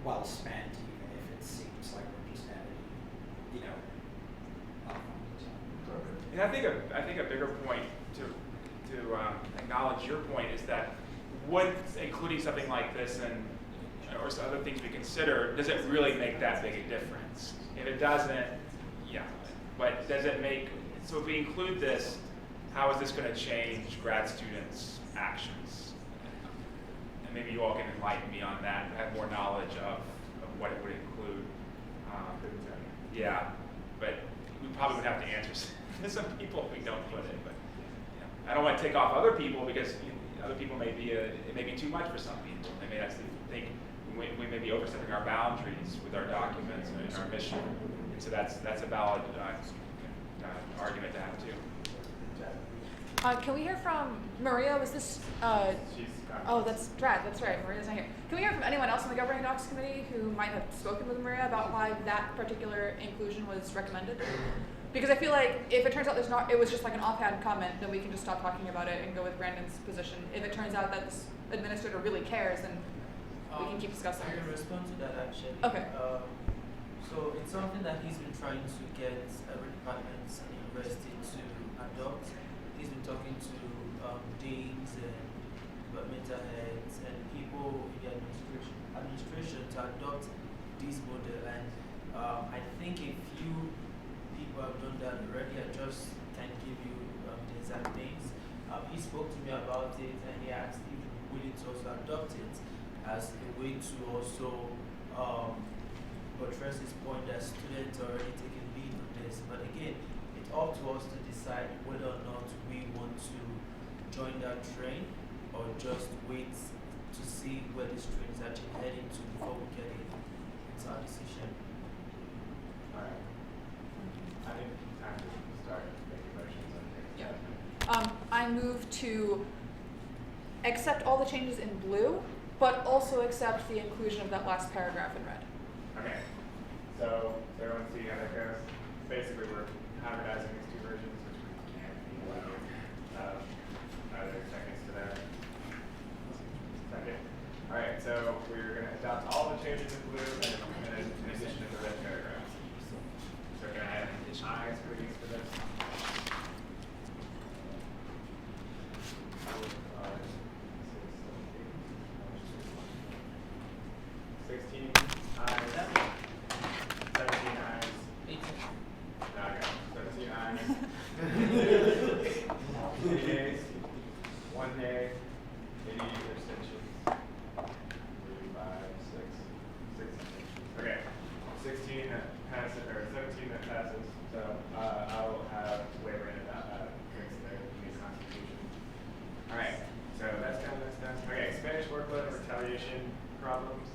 S7: well spent, even if it seems like we're just editing, you know.
S1: And I think a bigger point to acknowledge your point is that would including something like this and or some other things we consider, does it really make that big a difference? If it doesn't, yeah. But does it make, so if we include this, how is this going to change grad students' actions? And maybe you all can enlighten me on that, have more knowledge of what it would include. Yeah, but we probably would have to answer some people if we don't put it. But yeah. I don't want to take off other people because other people may be, it may be too much for some people. They may actually think we may be overstepping our boundaries with our documents and our mission. And so that's a valid argument to have too.
S2: Can we hear from Maria? Was this? Oh, that's right. That's right. Maria's not here. Can we hear from anyone else on the governing docs committee who might have spoken with Maria about why that particular inclusion was recommended? Because I feel like if it turns out there's not, it was just like an offhand comment, then we can just stop talking about it and go with Brandon's position. If it turns out that this administrator really cares, then we can keep discussing.
S6: I can respond to that actually.
S2: Okay.
S6: So it's something that he's been trying to get every department and university to adopt. He's been talking to deans and departmental heads and people in the administration to adopt this model. And I think a few people have done that already. I just can't give you the exact names. He spoke to me about it and he asked if we're willing to also adopt it. as a way to also buttress this point that students are already taking lead on this. But again, it's up to us to decide whether or not we want to join that train or just wait to see where this train is actually heading to before we get it. It's our decision.
S1: Alright. I think time to start making motions on things.
S2: Yeah. I move to accept all the changes in blue, but also accept the inclusion of that last paragraph in red.
S1: Okay. So, does everyone see how that goes? Basically, we're hybridizing these two versions, which we can't be allowed. Are there seconds to that? Second. Alright, so we're going to adopt all the changes in blue and then in addition to the red paragraphs. So can I have ayes please for this? 16 ayes. 17 ayes. 18. No, I got 17 ayes. 3 nays. 1 nay. Any abstentions? 3, 5, 6. 6 abstentions. Okay. 16 that passes, or 17 that passes. So I'll have waiver in drinks there in the Constitution. All right. So that's done. That's done. Okay. Spanish workload and retaliation problems.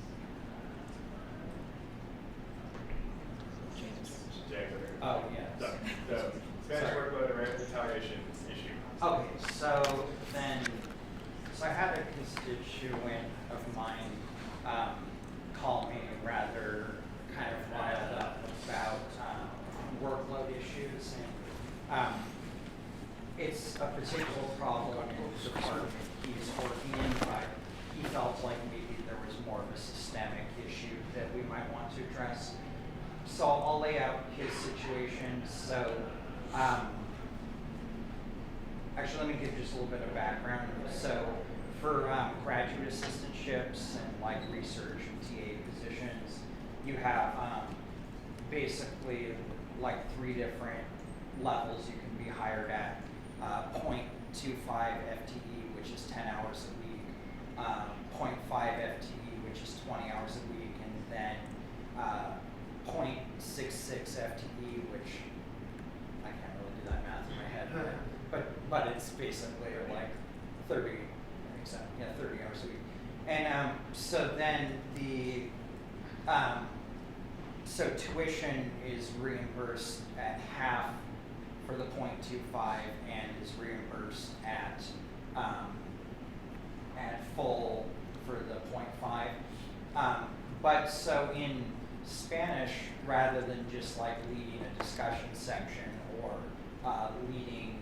S1: James.
S7: Oh, yeah.
S1: So Spanish
S7: Sorry.
S1: workload and retaliation issue.
S7: Okay, so I had a constituent of mine call me rather kind of riled up about workload issues, and it's a particular problem in the department he's working in, but he felt like maybe there was more of a systemic issue that we might want to address. So I'll lay out his situation. So, actually, let me give just a little bit of background. So, for graduate assistantships and like research and TA positions, you have basically like 3 different levels you can be hired at. 0.25 FTE, which is 10 hours a week, 0.5 FTE, which is 20 hours a week, and then 0.66 FTE, which I can't really do that math in my head, but it's basically like 30 hours a week. And so then so tuition is reimbursed at half for the 0.25 and is reimbursed at full for the 0.5. But so in Spanish, rather than just like leading a discussion section or leading,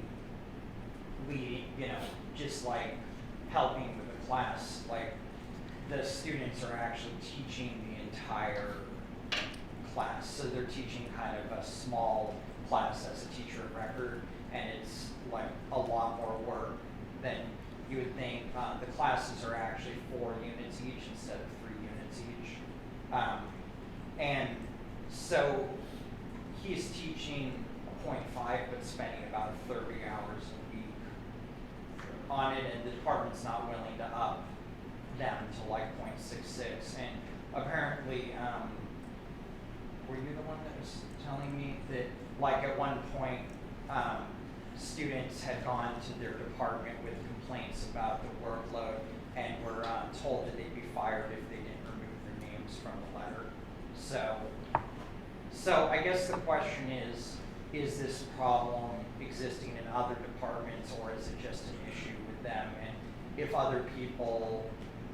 S7: just like helping with the class, like the students are actually teaching the entire class. So they're teaching kind of a small class as a teacher of record, and it's like a lot more work than you would think. The classes are actually 4 units each instead of 3 units each. And so he's teaching a 0.5 but spending about 30 hours a week on it, and the department's not willing to up them to like 0.66. And apparently, were you the one that was telling me that like at one point students had gone to their department with complaints about the workload and were told that they'd be fired if they didn't remove their names from the letter. So I guess the question is this problem existing in other departments, or is it just an issue with them? And if other people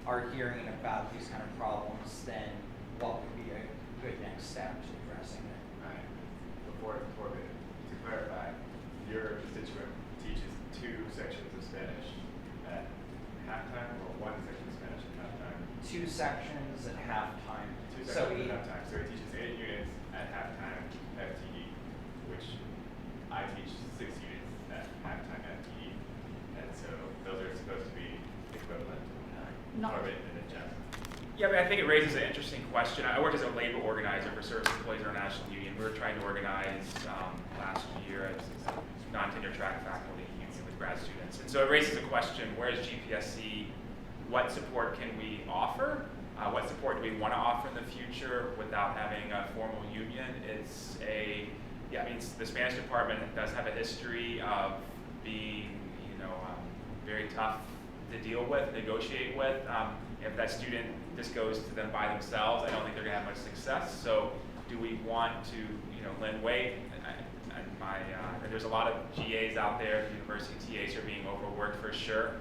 S7: are hearing about these kind of problems, then what would be a good next step to addressing it?
S1: Right. Before to clarify, your constituent teaches 2 sections of Spanish at halftime, or 1 section of Spanish at halftime?
S7: 2 sections at halftime.
S1: 2
S7: So
S1: sections at halftime. So he teaches 8 units at halftime FTE, which I teach 6 units at halftime FTE, and so those are supposed to be equivalent. Corbett and then Jeff.
S17: Yeah, I mean, I think it raises an interesting question. I work as a labor organizer for Service Employees International Union. We were trying to organize last year as non-tenure track faculty union with grad students. And so it raises a question, where is GPSC what support can we offer? What support do we want to offer in the future without having a formal union? It's I mean, the Spanish department does have a history of being, very tough to deal with, negotiate with. If that student just goes to them by themselves, I don't think they're going to have much success. So, do we want to, lend weight? There's a lot of GAs out there, university TAs are being overworked for sure.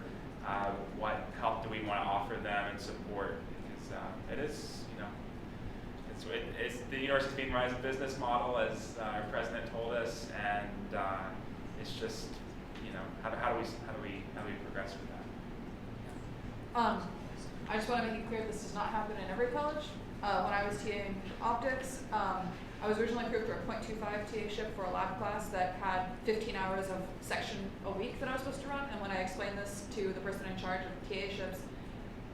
S17: What help do we want to offer them and support? Because it's the university's being run as a business model, as our president told us, and it's just, how do we progress with that?
S2: I just want to make it clear this does not happen in every college. When I was TAing optics, I was originally approved for a .25 TA ship for a lab class that had 15 hours of section a week that I was supposed to run. And when I explained this to the person in charge of TA ships,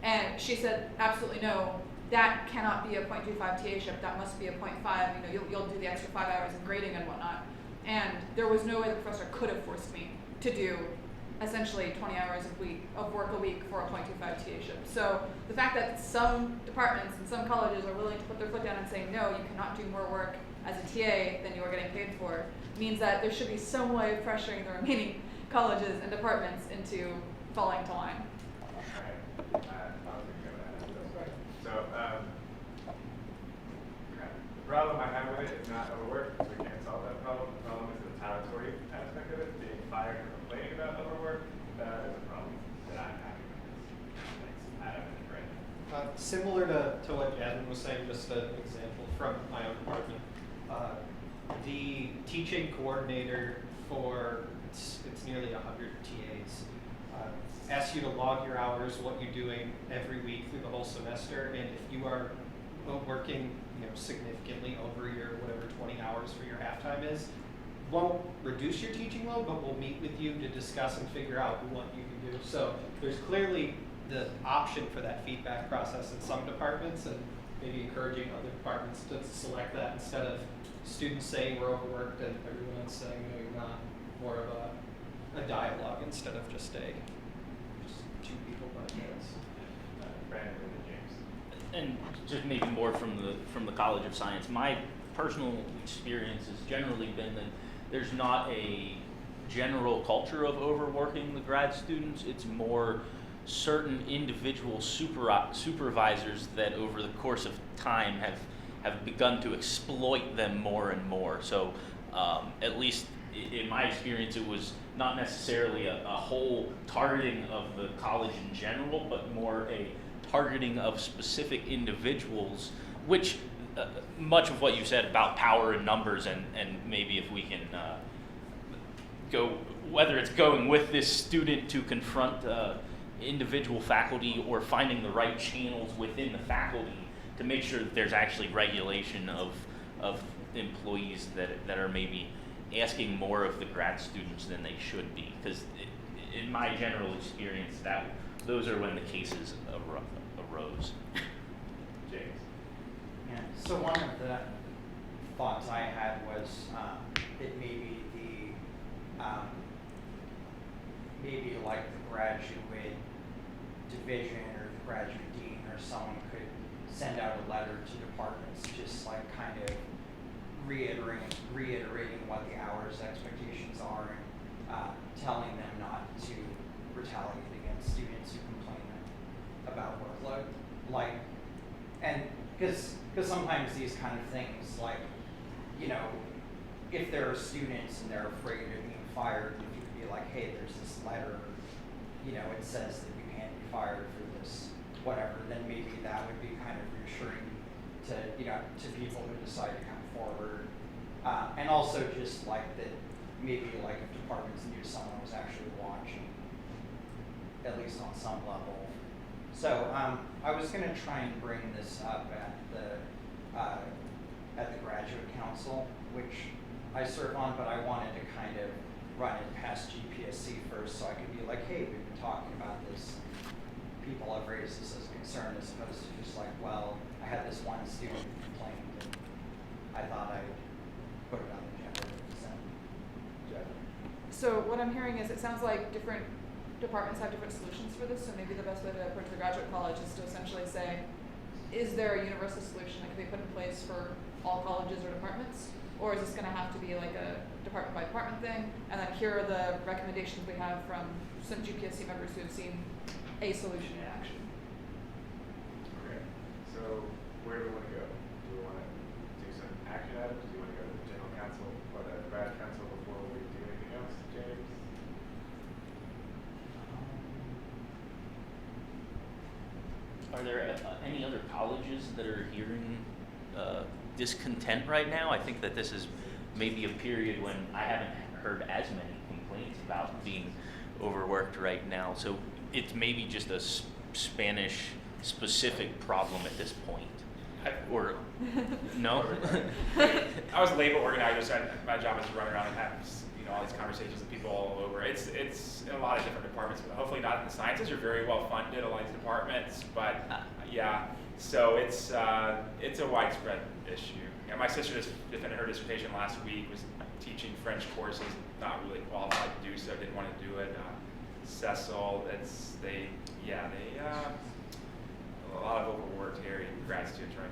S2: and she said, absolutely no, that cannot be a .25 TA ship, that must be a .5, you'll do the extra 5 hours of grading and whatnot. And there was no way the professor could have forced me to do essentially 20 hours of work a week for a .25 TA ship. So the fact that some departments and some colleges are willing to put their foot down and say, no, you cannot do more work as a TA than you are getting paid for, means that there should be some way of pressuring the remaining colleges and departments into falling into line.
S1: The problem I have with it is not overwork, because we can't solve that problem. The problem is the territory aspect of it, being fired and complaining about overwork. That is a problem that I'm having with this. Thanks, Adam and Brandon.
S11: Similar to what Jasmine was saying, just an example from my own department. The teaching coordinator for, it's nearly 100 TAs, asks you to log your hours, what you're doing every week through the whole semester, and if you are working significantly over your whatever 20 hours for your halftime is, won't reduce your teaching load, but will meet with you to discuss and figure out what you can do. So there's clearly the option for that feedback process in some departments, and maybe encouraging other departments to select that instead of students saying we're overworked and everyone else saying no, you're not. More of a dialogue instead of just two people by hands.
S1: Brandon and James.
S5: And just maybe more from the College of Science, my personal experience has generally been that there's not a general culture of overworking the grad students. It's more certain individual supervisors that over the course of time have begun to exploit them more and more. So at least in my experience, it was not necessarily a whole targeting of the college in general, but more a targeting of specific individuals, which much of what you said about power and numbers, and maybe if we can go, whether it's going with this student to confront individual faculty or finding the right channels within the faculty to make sure that there's actually regulation of employees that are maybe asking more of the grad students than they should be, because in my general experience, those are when the cases arose.
S1: James.
S7: Yeah. So one of the thoughts I had was that maybe maybe like the graduate division or the graduate dean or someone could send out a letter to departments, just like kind of reiterating what the hours expectations are, and telling them not to retaliate against students who complain about workload. Like, and because sometimes these kind of things, like, if there are students and they're afraid of being fired, if you could be like, hey, there's this letter, it says that you can't be fired for this, whatever, then maybe that would be kind of reassuring to people who decide to come forward. And also just like that, maybe like if departments knew someone was actually watching, at least on some level. So I was going to try and bring this up at the graduate council, which I serve on, but I wanted to kind of run it past GPSC first, so I could be like, hey, we've been talking about this. People have raised this as a concern, as opposed to just like, well, I had this one student who complained, and I thought I'd put it on the agenda to present.
S2: So what I'm hearing is it sounds like different departments have different solutions for this, so maybe the best way to approach the graduate college is to essentially say, is there a universal solution that can be put in place for all colleges or departments? Or is this going to have to be like a department by department thing? And then here are the recommendations we have from some GPSC members who have seen a solution in action.
S1: Okay, so where do we want to go? Do we want to do some action items? Do you want to go to the general council or the grad council before we do anything else, James?
S5: Are there any other colleges that are hearing discontent right now? I think that this is maybe a period when I haven't heard as many complaints about being overworked right now. So it's maybe just a Spanish specific problem at this point. Or no?
S17: I was a labor organizer, so my job is to run around and have all these conversations with people all over. It's in a lot of different departments, but hopefully not in the sciences. You're very well funded, a lot of these departments, but yeah. So it's a widespread issue. Yeah, my sister just defended her dissertation last week. Was teaching French courses, not really qualified to do so. Didn't want to do it. Cecil, a lot of overworked area grad students right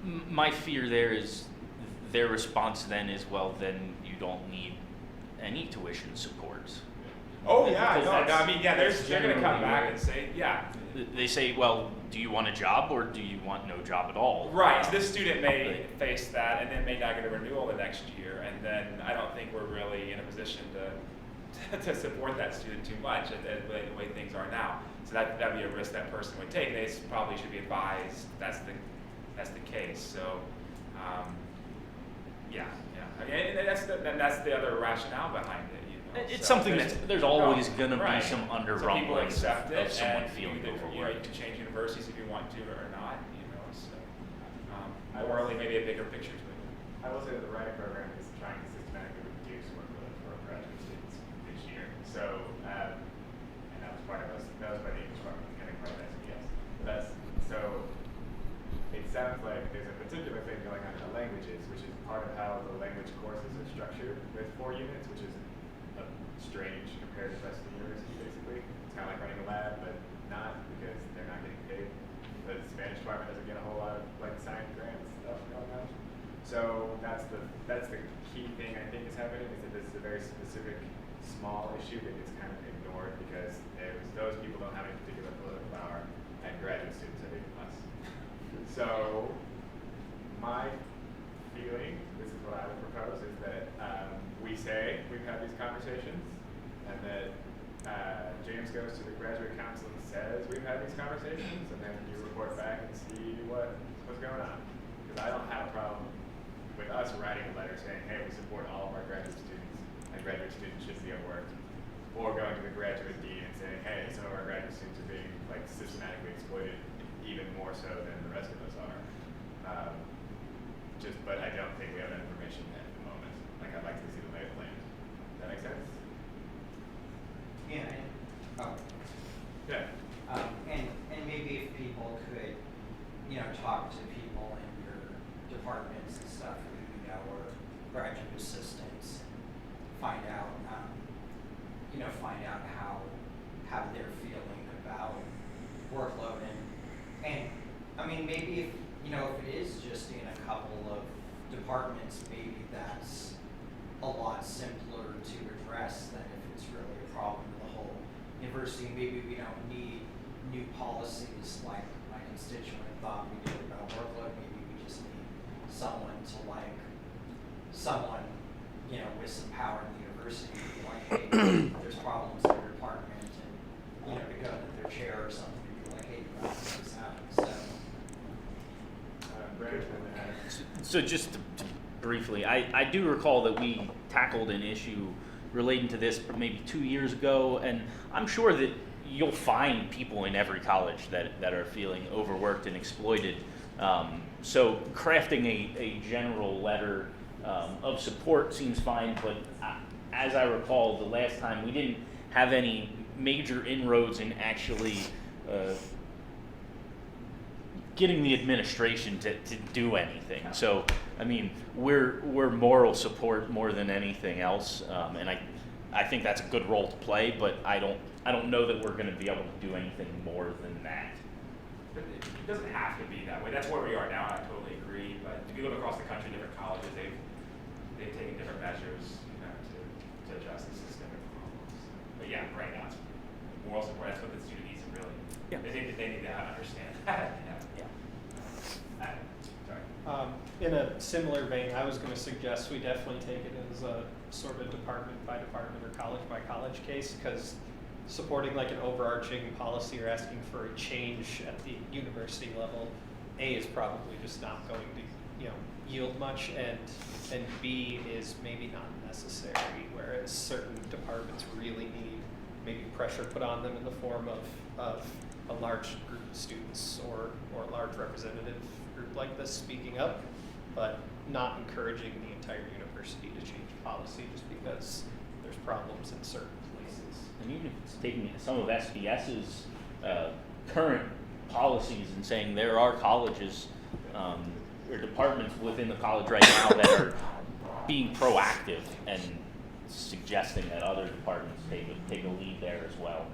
S17: now.
S5: My fear there is their response then is, well, then you don't need any tuition support.
S17: Oh yeah, no, I mean, yeah, they're going to come back and say, yeah.
S5: They say, well, do you want a job or do you want no job at all?
S17: Right, so this student may face that and then may not get a renewal the next year, and then I don't think we're really in a position to support that student too much the way things are now. So that'd be a risk that person would take. They probably should be advised that's the case. So, yeah. I mean, and that's the other rationale behind it.
S5: It's
S17: So
S5: something there's always going to be some
S17: Some
S5: under-rumbling
S17: people accept it,
S5: of someone
S17: and
S5: feeling
S17: you
S5: overworked.
S17: can change universities if you want to or not. So morally, maybe a bigger picture to it.
S1: I will say that the writing program is trying to systematically reduce workload for graduate students this year. So, and that was part of us. That was by the English department getting part of SBS. So it sounds like there's a particular thing going on in the languages, which is part of how the language courses are structured with 4 units, which is strange compared to the rest of the university. Basically, it's kind of like running a lab, but not because they're not getting paid. The Spanish department doesn't get a whole lot of like science grants stuff going on. So that's the key thing I think is happening, is that this is a very specific small issue that gets kind of ignored because those people don't have any particular political power, and graduate students are even less. So my feeling, this is what I would propose, is that we say we've had these conversations, and that James goes to the graduate council and says we've had these conversations, and then you report back and see what's going on. Because I don't have a problem with us writing a letter saying, hey, we support all of our graduate students, and graduate students should be overworked, or going to the graduate dean and saying, hey, some of our graduate students are being like systematically exploited, even more so than the rest of us are. But I don't think we have that information at the moment. Like, I'd like to see the lay of the land. Does that make sense?
S7: Yeah.
S1: Yeah.
S7: And maybe if people could, talk to people in your departments and stuff who or graduate assistants, find out how they're feeling about workload and I mean maybe if it is just in a couple of departments, maybe that's a lot simpler to address than if it's really a problem in the whole university. Maybe we don't need new policies like my constituent thought we did about workload. Maybe we just need someone with some power in the university to be like, hey, there's problems in your department, and to go to their chair or something and be like, hey, you have to this happen.
S5: So just to briefly, I do recall that we tackled an issue relating to this maybe 2 years ago, and I'm sure that you'll find people in every college that are feeling overworked and exploited. So crafting a general letter of support seems fine, but as I recall, the last time we didn't have any major inroads in actually getting the administration to do anything. So, I mean, we're moral support more than anything else, and I think that's a good role to play, but I don't know that we're going to be able to do anything more than that.
S17: But it doesn't have to be that way. That's where we are now, and I totally agree. But if you look across the country, different colleges, they've taken different measures, to address the systemic problems. But yeah, right now it's moral support. That's what the student needs to really.
S5: Yeah.
S17: They need to understand that.
S5: Yeah.
S17: Sorry.
S11: In a similar vein, I was going to suggest we definitely take it as a sort of department by department or college by college case, because supporting like an overarching policy or asking for a change at the university level, A, is probably just not going to, yield much, and B, is maybe not necessary, whereas certain departments really need maybe pressure put on them in the form of a large group of students or a large representative group like this speaking up, but not encouraging the entire university to change policy just because there's problems in certain places.
S5: And even if it's taking some of SBS's current policies and saying there are colleges or departments within the college right now that are being proactive and suggesting that other departments take a lead there as well.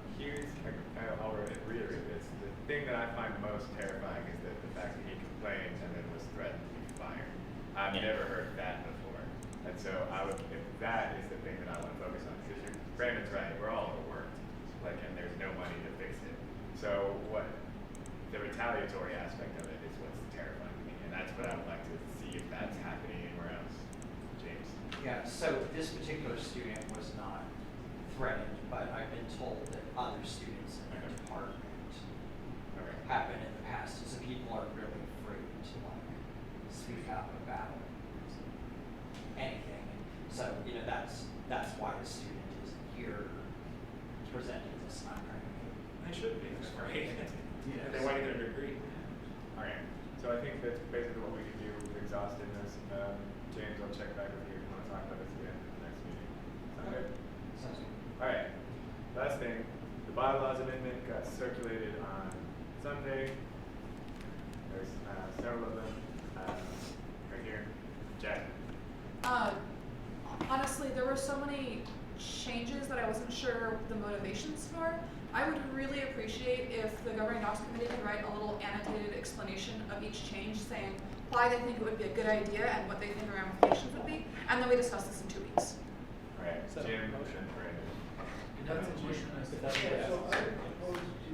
S1: I'll reiterate this. The thing that I find most terrifying is that the fact that he complained and then was threatened to be fired. I've never heard that before. And so if that is the thing that I want to focus on, because Brandon's right, we're all overworked, and there's no money to fix it. So the retaliatory aspect of it is what's terrifying to me, and that's what I would like to see if that's happening anywhere else. James?
S7: Yeah, so this particular student was not threatened, but I've been told that other students in the department have been in the past. So people are really afraid to speak up about anything. So that's why the student is here presenting this non-credit.
S17: They should be afraid.
S1: Yes.
S17: They want to get a degree.
S1: Okay, so I think that's basically what we can do. We've exhausted this. James, I'll check back with you if you want to talk about this again at the next meeting. Sound good?
S7: Sounds good.
S1: All right. Last thing, the bylaws amendment got circulated on Sunday. There's several of them right here. Jack.
S2: Honestly, there were so many changes that I wasn't sure the motivations for. I would really appreciate if the governing docs committee could write a little annotated explanation of each change, saying why they think it would be a good idea and what they think the ramifications would be, and then we discuss this in 2 weeks.
S1: All right, Jim and Brandon.
S6: That's a motion.
S4: So I would propose to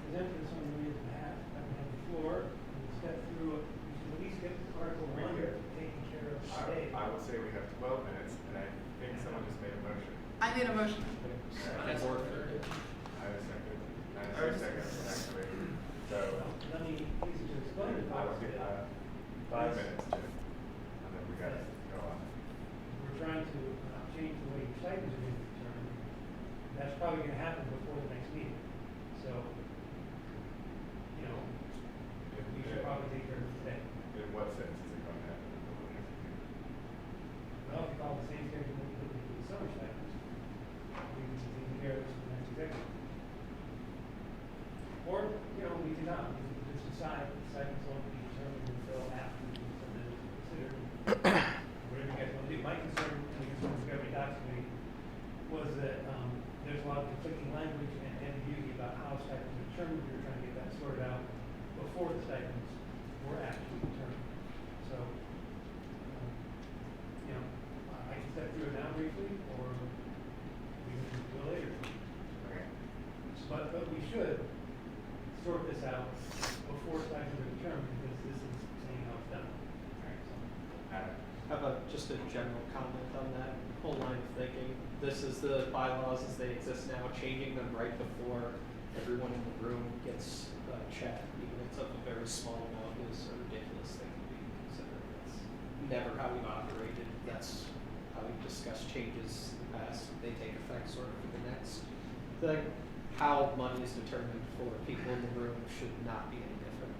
S4: present this on Maria's behalf, have the floor, and step through it. We should at least get Article 1 taken care of today.
S1: I would say we have 12 minutes, and I think someone just made a motion.
S2: I made a motion.
S1: I have a second. I have a second, actually. So,
S4: Let me use it to explain it.
S1: I will get 5 minutes, Jim, and then we got to go on.
S4: We're trying to change the way your stipends are being determined. That's probably going to happen before the next meeting. So, we should probably take care of it today.
S1: In what sense is it going to happen?
S4: Well, if you follow the same schedule we did with the summer stipends, we can take care of this in the next executive. Or, we can not. We can just decide the stipends won't be determined until after the submitted is considered. Whatever you guys want to do. My concern, and the concern of the governing docs committee, was that there's a lot of conflicting language and ambiguity about how stipends are determined. We were trying to get that sorted out before the stipends were actually determined. So, I can step through it now briefly, or we can do it later.
S1: Okay.
S4: But we should sort this out before stipends are determined, because this is saying how it's done.
S11: How about just a general comment on that whole line of thinking? This is the bylaws as they exist now, changing them right before everyone in the room gets a check, even if it's of a very small amount, is a ridiculous thing to be considered. That's never how we've operated. That's how we've discussed changes in the past. They take effect sort of for the next. How money is determined for people in the room should not be any different.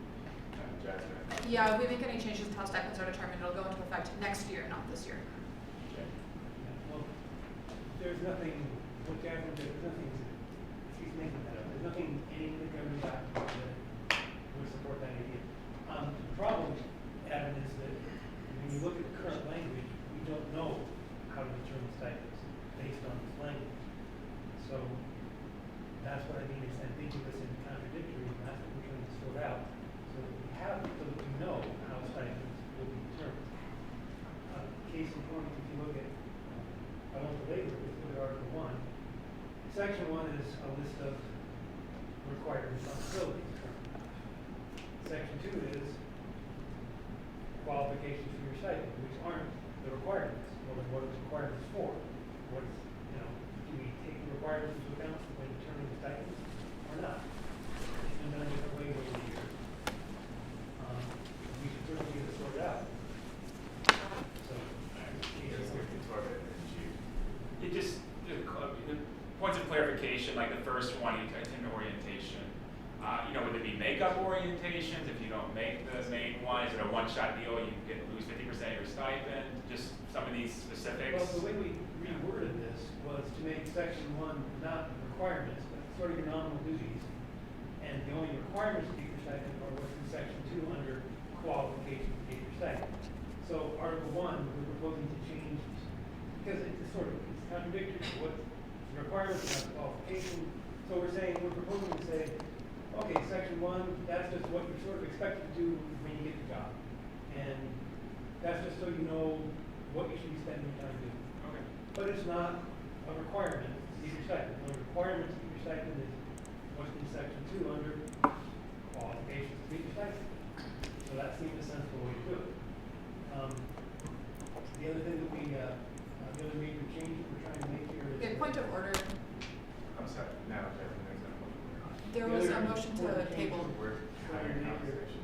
S2: Yeah, if we make any changes to how stipends are determined, it'll go into effect next year, not this year.
S4: Well, there's nothing, there's nothing, she's making that up. There's nothing in the governing document that would support that idea. The problem, Adam, is that when you look at the current language, we don't know how to determine stipends based on So that's what I mean, it's ambiguous and contradictory, and that's what we're trying to sort out. So that we have, so that we know how stipends will be determined. Case in point, if you look at, I won't belabor it, if you look at Article 1, Section 1 is a list of required responsibilities. Section 2 is qualifications for your stipend, which aren't the requirements. Well, then what are the requirements for? What is, do we take the requirements into account when determining the stipends or not? It's been done different ways over the years. We should certainly get it sorted out. So,
S17: It just, points of clarification, like the first one, you attend orientation. Would it be makeup orientations? If you don't make the main one, is it a one-shot deal? You lose 50% of your stipend? Just some of these specifics.
S4: well, the way we reworded this was to make Section 1 not requirements, but sort of your nominal duties. And the only requirements to get your stipend are what's in Section 2 under qualifications to get your stipend. So Article 1, we're proposing to change, because it's contradictory to what the requirements are, the qualification. So we're proposing to say, okay, Section 1, that's just what you're sort of expected to do when you get the job. And that's just so you know what you should be spending your time doing.
S17: Okay.
S4: But it's not a requirement to get your stipend. The requirement to get your stipend is what's in Section 2 under qualifications to get your stipend. So that seems a sensible way to do it. The other thing that the other major change that we're trying to make here is...
S2: Okay, point of order.
S1: I'm sorry, no,
S2: There was a motion to table.
S1: we're having a conversation.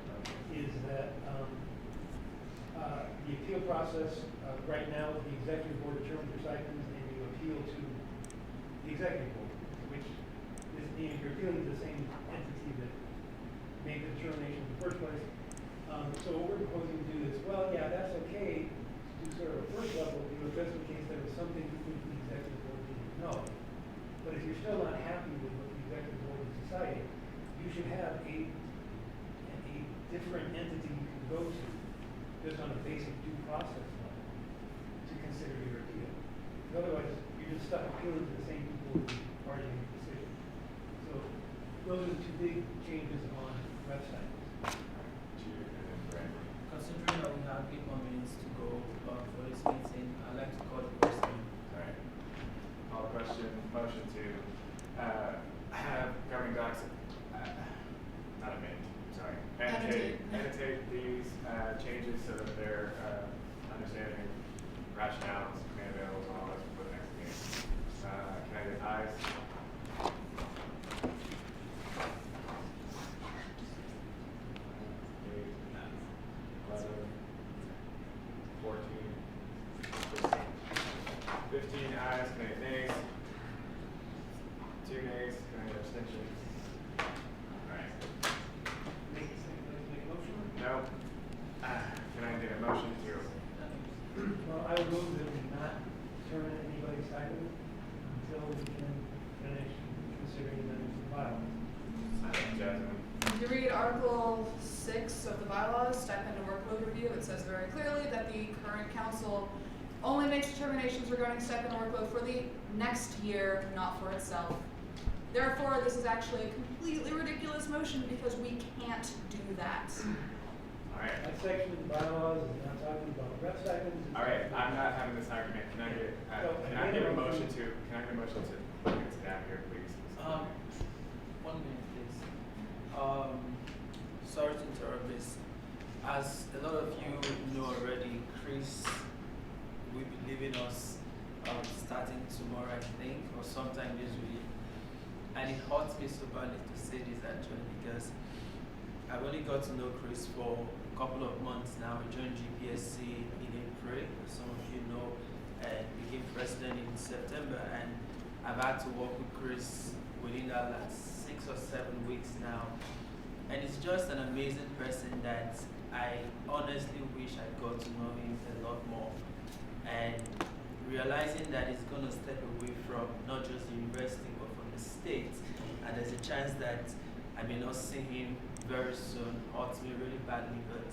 S4: Is that the appeal process right now, the executive board determines your stipends, and you appeal to the executive board, which is, you're appealing to the same entity that made the determination in the first place. So what we're proposing to do is, well, yeah, that's okay to do sort of a first level appeal, just in case there was something you think the executive board didn't know. But if you're still not happy with what the executive board has decided, you should have a different entity you can go to, just on a basic due process level, to consider your appeal. Because otherwise, you're just stuck appealing to the same people who are already made the decision. So those are the two big changes on websites.
S6: Considering that we have 8 more minutes to go for this meeting, I'd like to call the question.
S1: Alright. Call the question, motion to have governing docs, not amend, sorry. Annotate these changes so that they're understanding rationales, command avails, and all that for the next meeting. Can I get ayes? 15 ayes, can I get nays? 2 nays, can I get abstentions? Alright.
S4: Make a motion?
S1: No. Can I get a motion to?
S4: Well, I would move that we not determine anybody's stipend until we can finish considering the bylaws.
S1: Jasmine.
S2: If you read Article 6 of the bylaws, stipend and workload review, it says very clearly that the current council only makes determinations regarding stipend and workload for the next year, not for itself. Therefore, this is actually a completely ridiculous motion because we can't do that.
S1: Alright.
S4: That section of the bylaws is not talking about rep stipends.
S1: Alright, I'm not having this argument. Can I get a motion to bring it down here, please?
S6: 1 minute, please. Sorry to interrupt this. As a lot of you know already, Chris will be leaving us starting tomorrow, I think, or sometime this week. And it hurts me so badly to say this actually because I've only got to know Chris for a couple of months now. I joined GPSC in April, as some of you know, and became president in September. And I've had to work with Chris within that last 6 or 7 weeks now. And it's just an amazing person that I honestly wish I got to know him a lot more. And realizing that he's going to step away from not just the university but from the state, and there's a chance that I may not see him very soon, hurts me really badly. But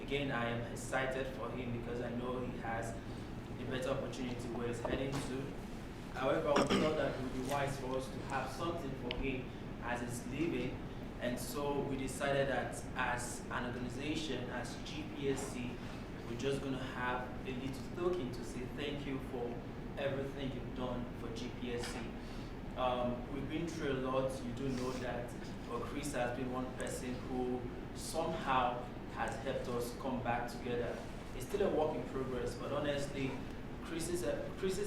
S6: again, I am excited for him because I know he has a better opportunity where he's heading to, However, we thought that it would be wise for us to have something for him as he's leaving. And so we decided that as an organization, as GPSC, we're just going to have a little token to say thank you for everything you've done for GPSC. We've been through a lot. You do know that Chris has been one person who somehow has helped us come back together. It's still a work in progress, but honestly, Chris's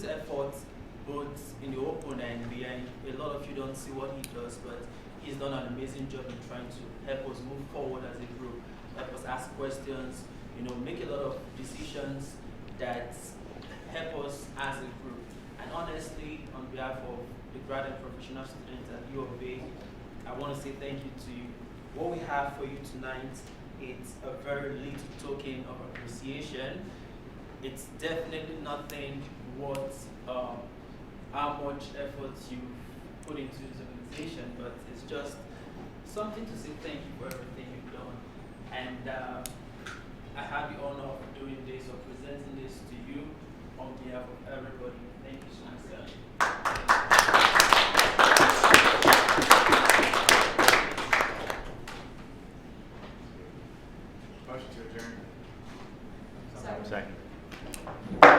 S6: efforts, both in the open and behind, a lot of you don't see what he does, but he's done an amazing job in trying to help us move forward as a group, help us ask questions, make a lot of decisions that help us as a group. And honestly, on behalf of the grad and professional students at U of A, I want to say thank you to you. What we have for you tonight, it's a very little token of appreciation. It's definitely nothing worth how much effort you've put into this organization, but it's just something to say thank you for everything you've done. And I have the honor of doing this or presenting this to you on behalf of everybody. Thank you so much, sir.
S1: Motion to adjourn.
S5: Second.